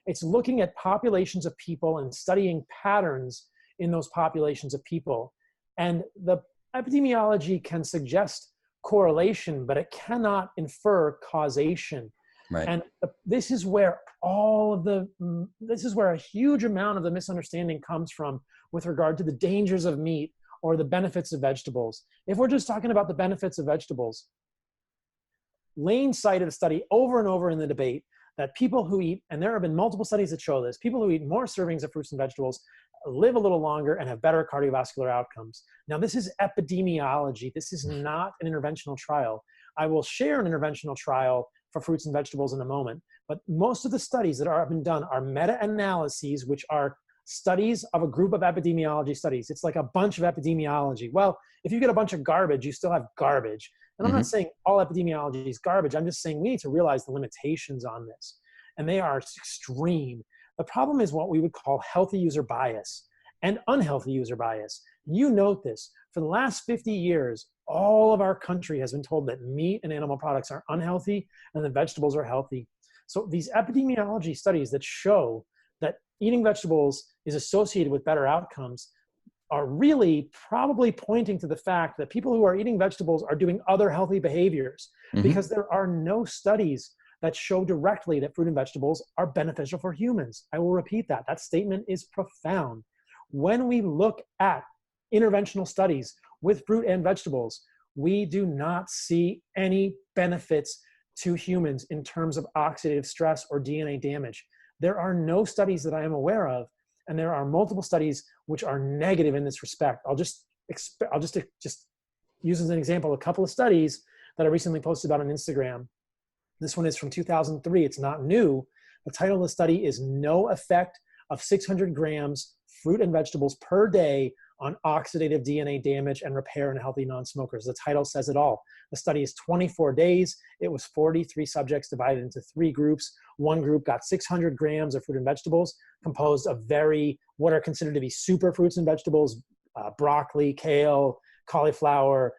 It's looking at populations of people and studying patterns in those populations of people. And the epidemiology can suggest correlation, but it cannot infer causation. Right. And this is where a huge amount of the misunderstanding comes from with regard to the dangers of meat or the benefits of vegetables. If we're just talking about the benefits of vegetables, Lane cited a study over and over in the debate that people who eat, and there have been multiple studies that show this, people who eat more servings of fruits and vegetables live a little longer and have better cardiovascular outcomes. Now, this is epidemiology. This is not an interventional trial. I will share an interventional trial for fruits and vegetables in a moment, but most of the studies that have been done are meta-analyses, which are studies of a group of epidemiology studies. It's like a bunch of epidemiology. Well, if you get a bunch of garbage, you still have garbage. And I'm not saying all epidemiology is garbage. I'm just saying we need to realize the limitations on this. And they are extreme. The problem is what we would call healthy user bias and unhealthy user bias. You note this. For the last 50 years, all of our country has been told that meat and animal products are unhealthy and that vegetables are healthy. So these epidemiology studies that show that eating vegetables is associated with better outcomes are really probably pointing to the fact that people who are eating vegetables are doing other healthy behaviors, because there are no studies that show directly that fruit and vegetables are beneficial for humans. I will repeat that. That statement is profound. When we look at interventional studies with fruit and vegetables, we do not see any benefits to humans in terms of oxidative stress or DNA damage. There are no studies that I am aware of, and there are multiple studies which are negative in this respect. I'll just use as an example a couple of studies that I recently posted about on Instagram. This one is from 2003. It's not new. The title of the study is "No Effect of 600 Grams Fruit and Vegetables Per Day on Oxidative DNA Damage and Repair in Healthy Non-Smokers." The title says it all. The study is 24 days. It was 43 subjects divided into 3 groups. One group got 600 grams of fruit and vegetables composed of what are considered to be super fruits and vegetables, broccoli, kale, cauliflower,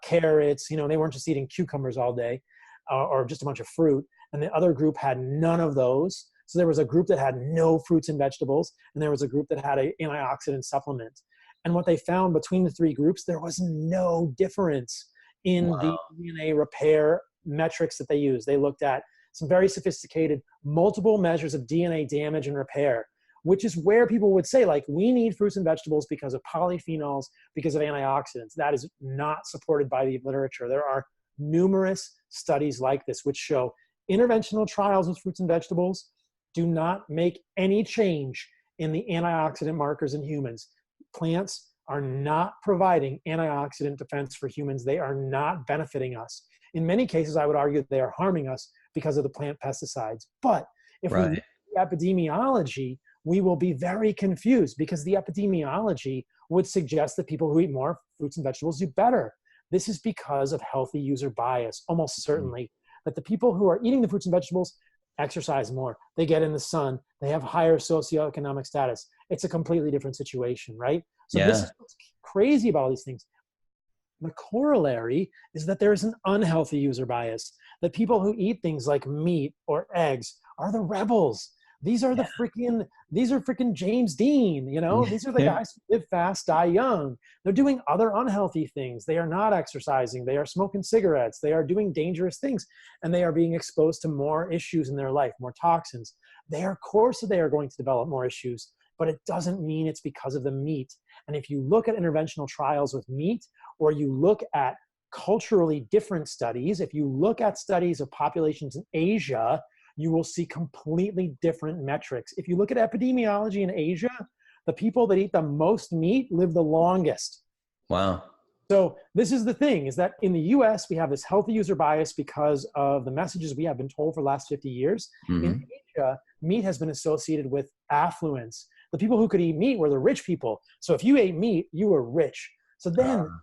carrots. They weren't just eating cucumbers all day or just a bunch of fruit. And the other group had none of those. So there was a group that had no fruits and vegetables, and there was a group that had an antioxidant supplement. And what they found between the 3 groups, there was no difference in the DNA repair metrics that they used. They looked at some very sophisticated multiple measures of DNA damage and repair, which is where people would say, like, we need fruits and vegetables because of polyphenols, because of antioxidants. That is not supported by the literature. There are numerous studies like this which show interventional trials with fruits and vegetables do not make any change in the antioxidant markers in humans. Plants are not providing antioxidant defense for humans. They are not benefiting us. In many cases, I would argue they are harming us because of the plant pesticides. But if we look at the epidemiology, we will be very confused because the epidemiology would suggest that people who eat more fruits and vegetables do better. This is because of healthy user bias, almost certainly, that the people who are eating the fruits and vegetables exercise more, they get in the sun, they have higher socioeconomic status. It's a completely different situation, right? So this is what's crazy about all these things. The corollary is that there is an unhealthy user bias, that people who eat things like meat or eggs are the rebels. These are freaking James Dean, these are the guys who live fast, die young. They're doing other unhealthy things. They are not exercising. They are smoking cigarettes. They are doing dangerous things, and they are being exposed to more issues in their life, more toxins. Of course, they are going to develop more issues, but it doesn't mean it's because of the meat. And if you look at interventional trials with meat, or you look at culturally different studies, if you look at studies of populations in Asia, you will see completely different metrics. If you look at epidemiology in Asia, the people that eat the most meat live the longest. Wow. So this is the thing, is that in the US, we have this healthy user bias because of the messages we have been told for the last 50 years. In Asia, meat has been associated with affluence. The people who could eat meat were the rich people. So if you ate meat, you were rich. So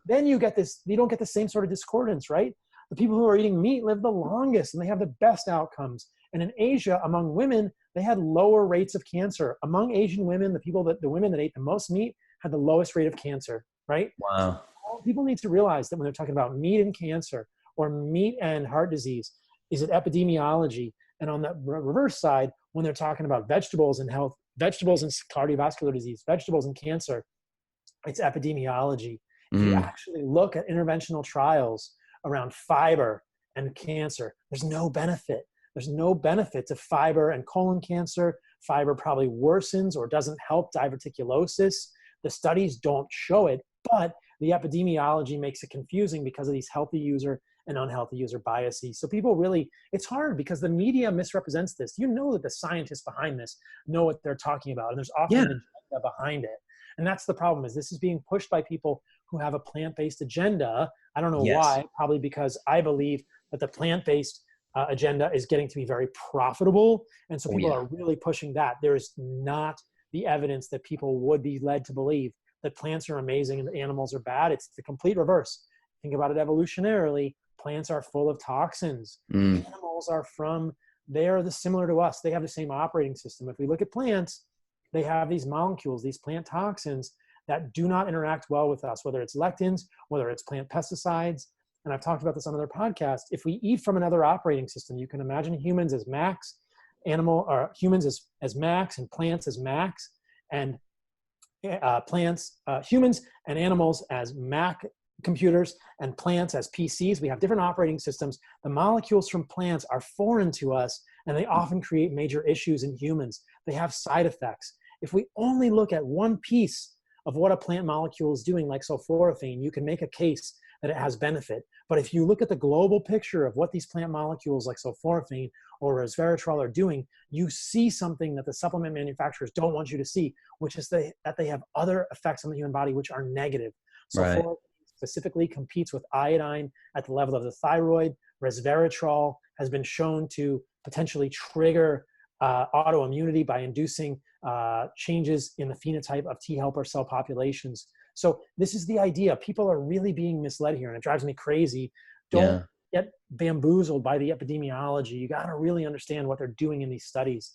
then you get this, you don't get the same sort of discordance, right? The people who are eating meat live the longest and they have the best outcomes. And in Asia, among women, they had lower rates of cancer. Among Asian women, the women that ate the most meat had the lowest rate of cancer, right? Wow. People need to realize that when they're talking about meat and cancer or meat and heart disease, is it epidemiology? And on the reverse side, when they're talking about vegetables and health, vegetables and cardiovascular disease, vegetables and cancer, it's epidemiology. If you actually look at interventional trials around fiber and cancer, there's no benefit. There's no benefit to fiber and colon cancer. Fiber probably worsens or doesn't help diverticulosis. The studies don't show it, but the epidemiology makes it confusing because of these healthy user and unhealthy user biases. So people really, it's hard because the media misrepresents this. You know that the scientists behind this know what they're talking about, and there's often an agenda behind it. And that's the problem, is this is being pushed by people who have a plant-based agenda. I don't know why, probably because I believe that the plant-based agenda is getting to be very profitable. And so people are really pushing that. There is not the evidence that people would be led to believe that plants are amazing and that animals are bad. It's the complete reverse. Think about it evolutionarily. Plants are full of toxins. Animals are similar to us. They have the same operating system. If we look at plants, they have these molecules, these plant toxins that do not interact well with us, whether it's lectins, whether it's plant pesticides. And I've talked about this on other podcasts. If we eat from another operating system, you can imagine humans as max, humans as max, and plants as max, and humans and animals as computers and plants as PCs. We have different operating systems. The molecules from plants are foreign to us, and they often create major issues in humans. They have side effects. If we only look at one piece of what a plant molecule is doing, like sulforaphane, you can make a case that it has benefit. But if you look at the global picture of what these plant molecules like sulforaphane or resveratrol are doing, you see something that the supplement manufacturers don't want you to see, which is that they have other effects on the human body which are negative. Right. Sulforaphane specifically competes with iodine at the level of the thyroid. Resveratrol has been shown to potentially trigger autoimmunity by inducing changes in the phenotype of T helper cell populations. So this is the idea. People are really being misled here, and it drives me crazy. Don't get bamboozled by the epidemiology. You got to really understand what they're doing in these studies.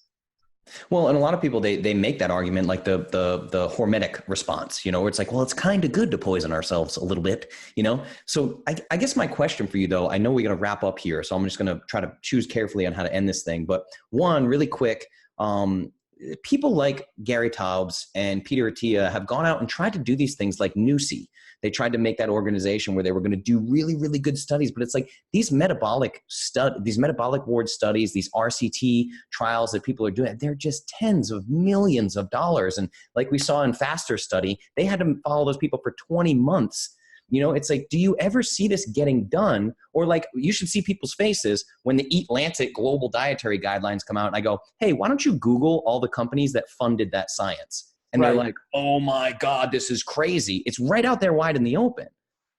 Well, and a lot of people, they make that argument, like the hormetic response, where it's like, well, it's kind of good to poison ourselves a little bit, So I guess my question for you, though, I know we're going to wrap up here, so I'm just going to try to choose carefully on how to end this thing. But one, really quick, people like Gary Taubes and Peter Attia have gone out and tried to do these things like NUSI. They tried to make that organization where they were going to do really, really good studies, but it's like these metabolic ward studies, these RCT trials that people are doing, they're just tens of millions of dollars. And like we saw in Faster study, they had to follow those people for 20 months. It's like, do you ever see this getting done? Or like, you should see people's faces when the Eat Lancet global dietary guidelines come out and I go, hey, why don't you Google all the companies that funded that science? And they're like, oh my God, this is crazy. It's right out there wide in the open.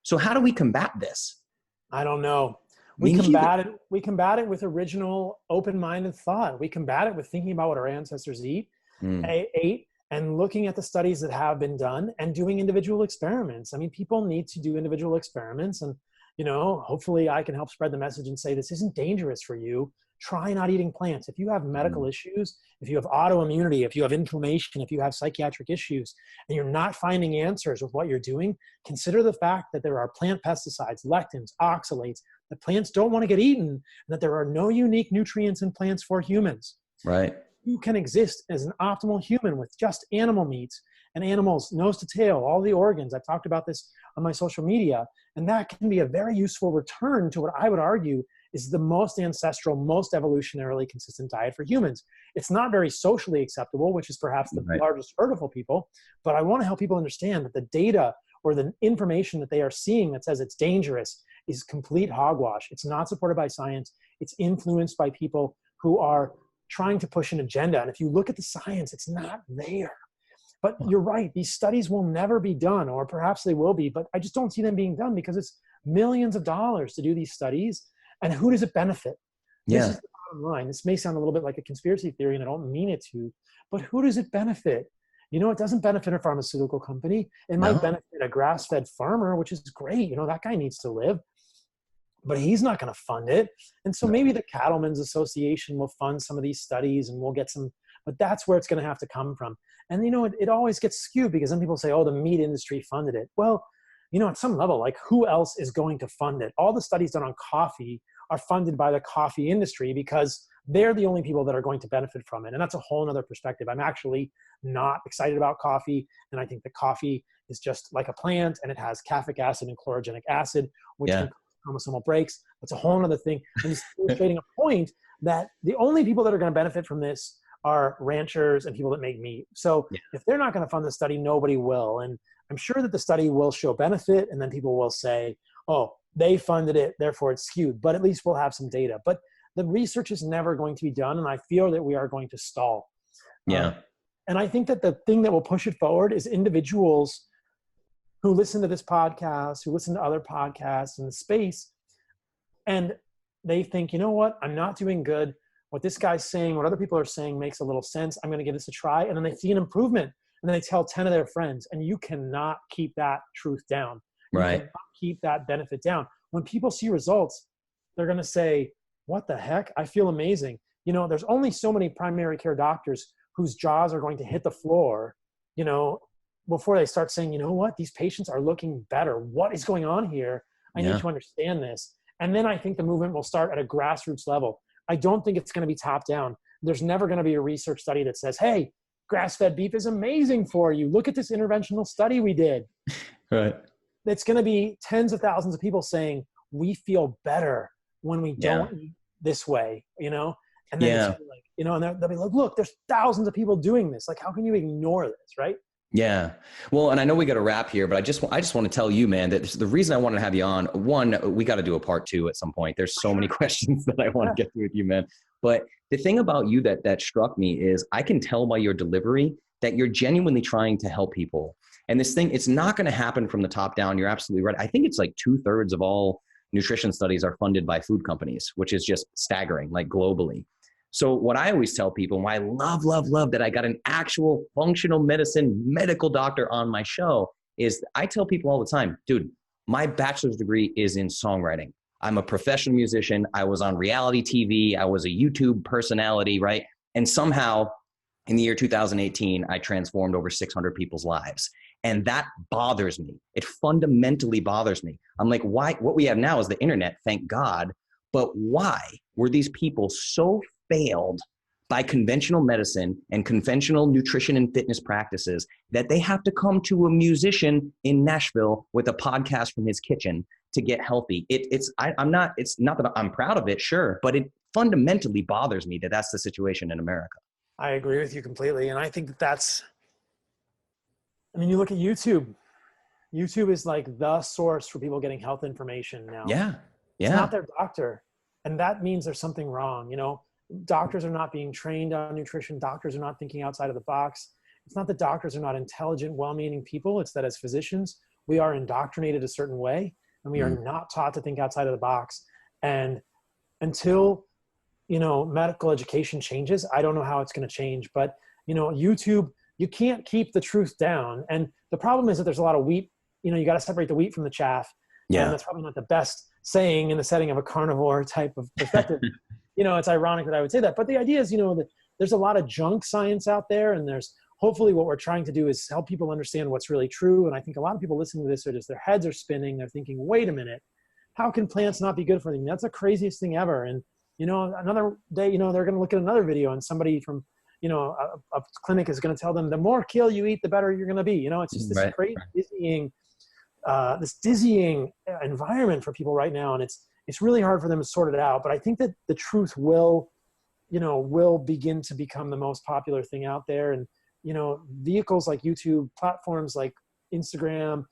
So how do we combat this? I don't know. We combat it with original open-minded thought. We combat it with thinking about what our ancestors ate and looking at the studies that have been done and doing individual experiments. I mean, people need to do individual experiments, and, hopefully I can help spread the message and say, this isn't dangerous for you. Try not eating plants. If you have medical issues, if you have autoimmunity, if you have inflammation, if you have psychiatric issues, and you're not finding answers with what you're doing, consider the fact that there are plant pesticides, lectins, oxalates, that plants don't want to get eaten, and that there are no unique nutrients in plants for humans. Right. You can exist as an optimal human with just animal meats and animals, nose to tail, all the organs. I've talked about this on my social media, and that can be a very useful return to what I would argue is the most ancestral, most evolutionarily consistent diet for humans. It's not very socially acceptable, which is perhaps the largest hurdle for people, but I want to help people understand that the data or the information that they are seeing that says it's dangerous is complete hogwash. It's not supported by science. It's influenced by people who are trying to push an agenda. And if you look at the science, it's not there. But you're right, these studies will never be done, or perhaps they will be, but I just don't see them being done because it's millions of dollars to do these studies. And who does it benefit? This is the bottom line. This may sound a little bit like a conspiracy theory, and I don't mean it to, but who does it benefit? It doesn't benefit a pharmaceutical company. It might benefit a grass-fed farmer, which is great. That guy needs to live, but he's not going to fund it. And so maybe the Cattlemen's Association will fund some of these studies and we'll get some, but that's where it's going to have to come from. And, it always gets skewed because then people say, oh, the meat industry funded it. Well, at some level, like who else is going to fund it? All the studies done on coffee are funded by the coffee industry because they're the only people that are going to benefit from it. And that's a whole nother perspective. I'm actually not excited about coffee. And I think that coffee is just like a plant, and it has caffeic acid and chlorogenic acid, which can cause chromosomal breaks. That's a whole nother thing. I'm just illustrating a point that the only people that are going to benefit from this are ranchers and people that make meat. So if they're not going to fund the study, nobody will. And I'm sure that the study will show benefit, and then people will say, oh, they funded it, therefore it's skewed. But at least we'll have some data. But the research is never going to be done, and I feel that we are going to stall. And I think that the thing that will push it forward is individuals who listen to this podcast, who listen to other podcasts in the space, and they think, you know what, I'm not doing good. What this guy's saying, what other people are saying makes a little sense. I'm going to give this a try. And then they see an improvement, and then they tell 10 of their friends, and you cannot keep that truth down. You cannot keep that benefit down. When people see results, they're going to say, what the heck? I feel amazing. There's only so many primary care doctors whose jaws are going to hit the floor, before they start saying, you know what, these patients are looking better. What is going on here? I need to understand this. And then I think the movement will start at a grassroots level. I don't think it's going to be top down. There's never going to be a research study that says, hey, grass-fed beef is amazing for you. Look at this interventional study we did. Right. it's going to be tens of thousands of people saying, we feel better when we don't eat this way, you know? And then it's like, you know, and they'll be like, look, there's thousands of people doing this. Like, how can you ignore this, right? Yeah. Well, and I know we got to wrap here, but I just want to tell you, man, that the reason I wanted to have you on, one, we got to do a part 2 at some point. There's so many questions that I want to get to with you, man. But the thing about you that struck me is I can tell by your delivery that you're genuinely trying to help people. And this thing, it's not going to happen from the top down. You're absolutely right. I think it's like 2/3 of all nutrition studies are funded by food companies, which is just staggering, like globally. So what I always tell people, and why I love that I got an actual functional medicine medical doctor on my show, is I tell people all the time, dude, my bachelor's degree is in songwriting. I'm a professional musician. I was on reality TV. I was a YouTube personality, right? And somehow in the year 2018, I transformed over 600 people's lives. And that bothers me. It fundamentally bothers me. I'm like, why? What we have now is the internet, thank God. But why were these people so failed by conventional medicine and conventional nutrition and fitness practices that they have to come to a musician in Nashville with a podcast from his kitchen to get healthy? It's not that I'm proud of it, sure, but it fundamentally bothers me that that's the situation in America. I agree with you completely. And I think I mean, you look at YouTube. YouTube is like the source for people getting health information now. Yeah. It's not their doctor. And that means there's something wrong. You know, doctors are not being trained on nutrition. Doctors are not thinking outside of the box. It's not that doctors are not intelligent, well-meaning people. It's that as physicians, we are indoctrinated a certain way and we are not taught to think outside of the box. And until, you know, medical education changes, I don't know how it's going to change. But, you know, YouTube, you can't keep the truth down. And the problem is that there's a lot of wheat. You know, you got to separate the wheat from the chaff. Yeah. And that's probably not the best saying in the setting of a carnivore type of perspective. You know, it's ironic that I would say that. But the idea is, you know, that there's a lot of junk science out there. And there's hopefully what we're trying to do is help people understand what's really true. And I think a lot of people listening to this are just, their heads are spinning. They're thinking, wait a minute, how can plants not be good for them? That's the craziest thing ever. And, you know, another day, you know, they're going to look at another video and somebody from, you know, a clinic is going to tell them the more kale you eat, the better you're going to be. You know, it's just this crazy, dizzying environment for people right now. And it's really hard for them to sort it out. But I think that the truth will begin to become the most popular thing out there. And, you know, vehicles like YouTube, platforms like Instagram,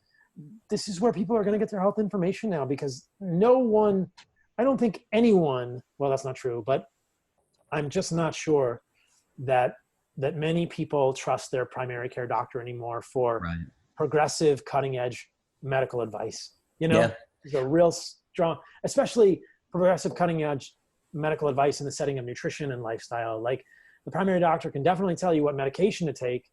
this is where people are going to get their health information now, because I don't think anyone, well, that's not true, but I'm just not sure that many people trust their primary care doctor anymore for progressive, cutting edge medical advice. You know, there's a real strong, especially progressive, cutting edge medical advice in the setting of nutrition and lifestyle. Like, the primary doctor can definitely tell you what medication to take,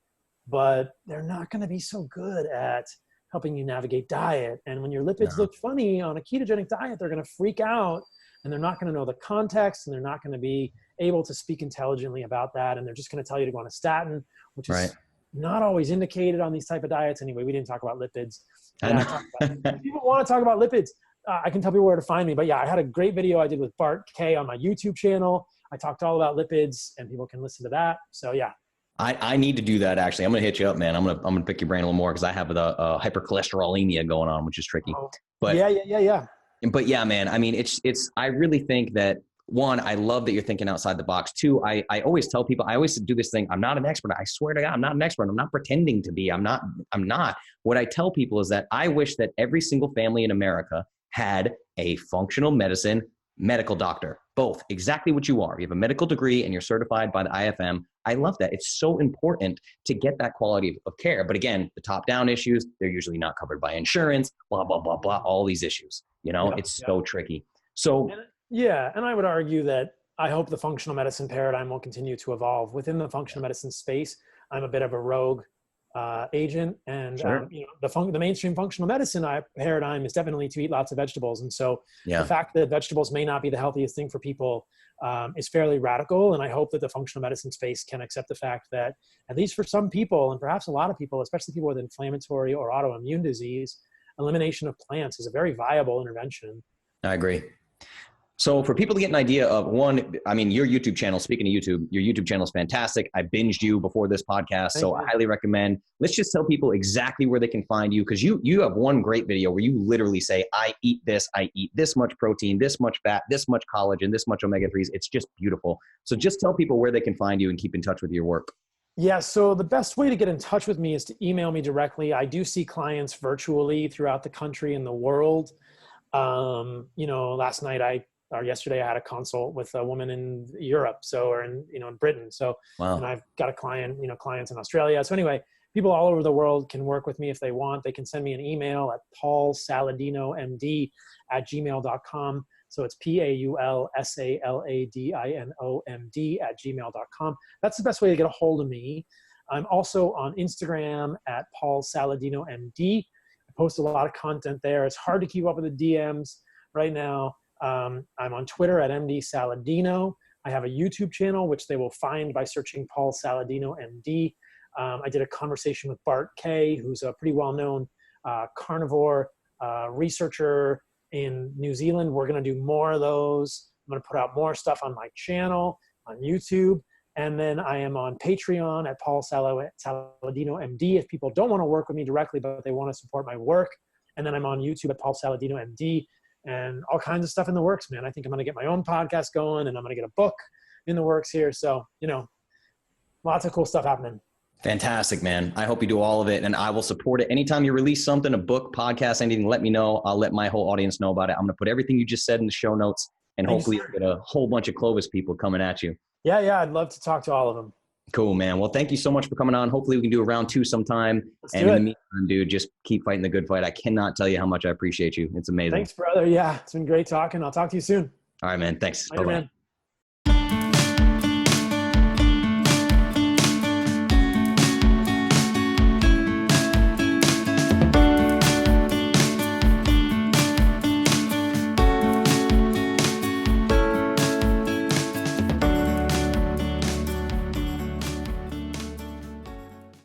but they're not going to be so good at helping you navigate diet. And when your lipids look funny on a ketogenic diet, they're going to freak out, and they're not going to know the context, and they're not going to be able to speak intelligently about that. And they're just going to tell you to go on a statin, which is not always indicated on these type of diets. Anyway, we didn't talk about lipids. If people want to talk about lipids, I can tell people where to find me. But yeah, I had a great video I did with Bart K on my YouTube channel. I talked all about lipids, and people can listen to that. So yeah. I need to do that. Actually, I'm going to hit you up, man. I'm going to pick your brain a little more, because I have the hypercholesterolemia going on, which is tricky. But yeah. But yeah, man, I mean, I really think that, one, I love that you're thinking outside the box. Two, I always tell people, I always do this thing. I'm not an expert. I swear to God, I'm not an expert. I'm not pretending to be. I'm not. What I tell people is that I wish that every single family in America had a functional medicine medical doctor, both exactly what you are. You have a medical degree and you're certified by the IFM. I love that. It's so important to get that quality of care. But again, the top-down issues, they're usually not covered by insurance, blah, blah, blah, blah, all these issues. You know, it's so tricky. So and I would argue that I hope the functional medicine paradigm will continue to evolve. Within the functional medicine space, I'm a bit of a rogue agent, and you know, the mainstream functional medicine paradigm is definitely to eat lots of vegetables. And so the fact that vegetables may not be the healthiest thing for people is fairly radical. And I hope that the functional medicine space can accept the fact that, at least for some people, and perhaps a lot of people, especially people with inflammatory or autoimmune disease, elimination of plants is a very viable intervention. I agree. So for people to get an idea of one, I mean, your YouTube channel, speaking of YouTube, your YouTube channel is fantastic. I binged you before this podcast, so I highly recommend. Let's just tell people exactly where they can find you, because you have one great video where you literally say, I eat this much protein, this much fat, this much collagen, this much omega-3s. It's just beautiful. So just tell people where they can find you and keep in touch with your work. Yeah, so the best way to get in touch with me is to email me directly. I do see clients virtually throughout the country and the world. Last night or yesterday I had a consult with a woman in Europe, or in Britain. So, wow. And I've got a client, clients in Australia. So anyway, people all over the world can work with me if they want. They can send me an email at paulsaladinomd@gmail.com. So it's paulsaladinomd@gmail.com. That's the best way to get a hold of me. I'm also on Instagram at paulsaladinomd. I post a lot of content there. It's hard to keep up with the DMs right now. I'm on Twitter at MD Saladino. I have a YouTube channel, which they will find by searching Paul Saladino MD. I did a conversation with Bart Kay, who's a pretty well-known carnivore researcher in New Zealand. We're going to do more of those. I'm going to put out more stuff on my channel, on YouTube. And then I am on Patreon at Paul Saladino MD if people don't want to work with me directly, but they want to support my work. And then I'm on YouTube at Paul Saladino MD. And all kinds of stuff in the works, man. I think I'm going to get my own podcast going, and I'm going to get a book in the works here. So, lots of cool stuff happening. Fantastic, man. I hope you do all of it, and I will support it. Anytime you release something, a book, podcast, anything, let me know. I'll let my whole audience know about it. I'm going to put everything you just said in the show notes, and hopefully you'll get a whole bunch of Clovis people coming at you. Yeah. I'd love to talk to all of them. Cool, man. Well, thank you so much for coming on. Hopefully we can do a round 2 sometime. And in the meantime, dude, just keep fighting the good fight. I cannot tell you how much I appreciate you. It's amazing. Thanks, brother. Yeah, it's been great talking. I'll talk to you soon. All right, man. Thanks. Later, man.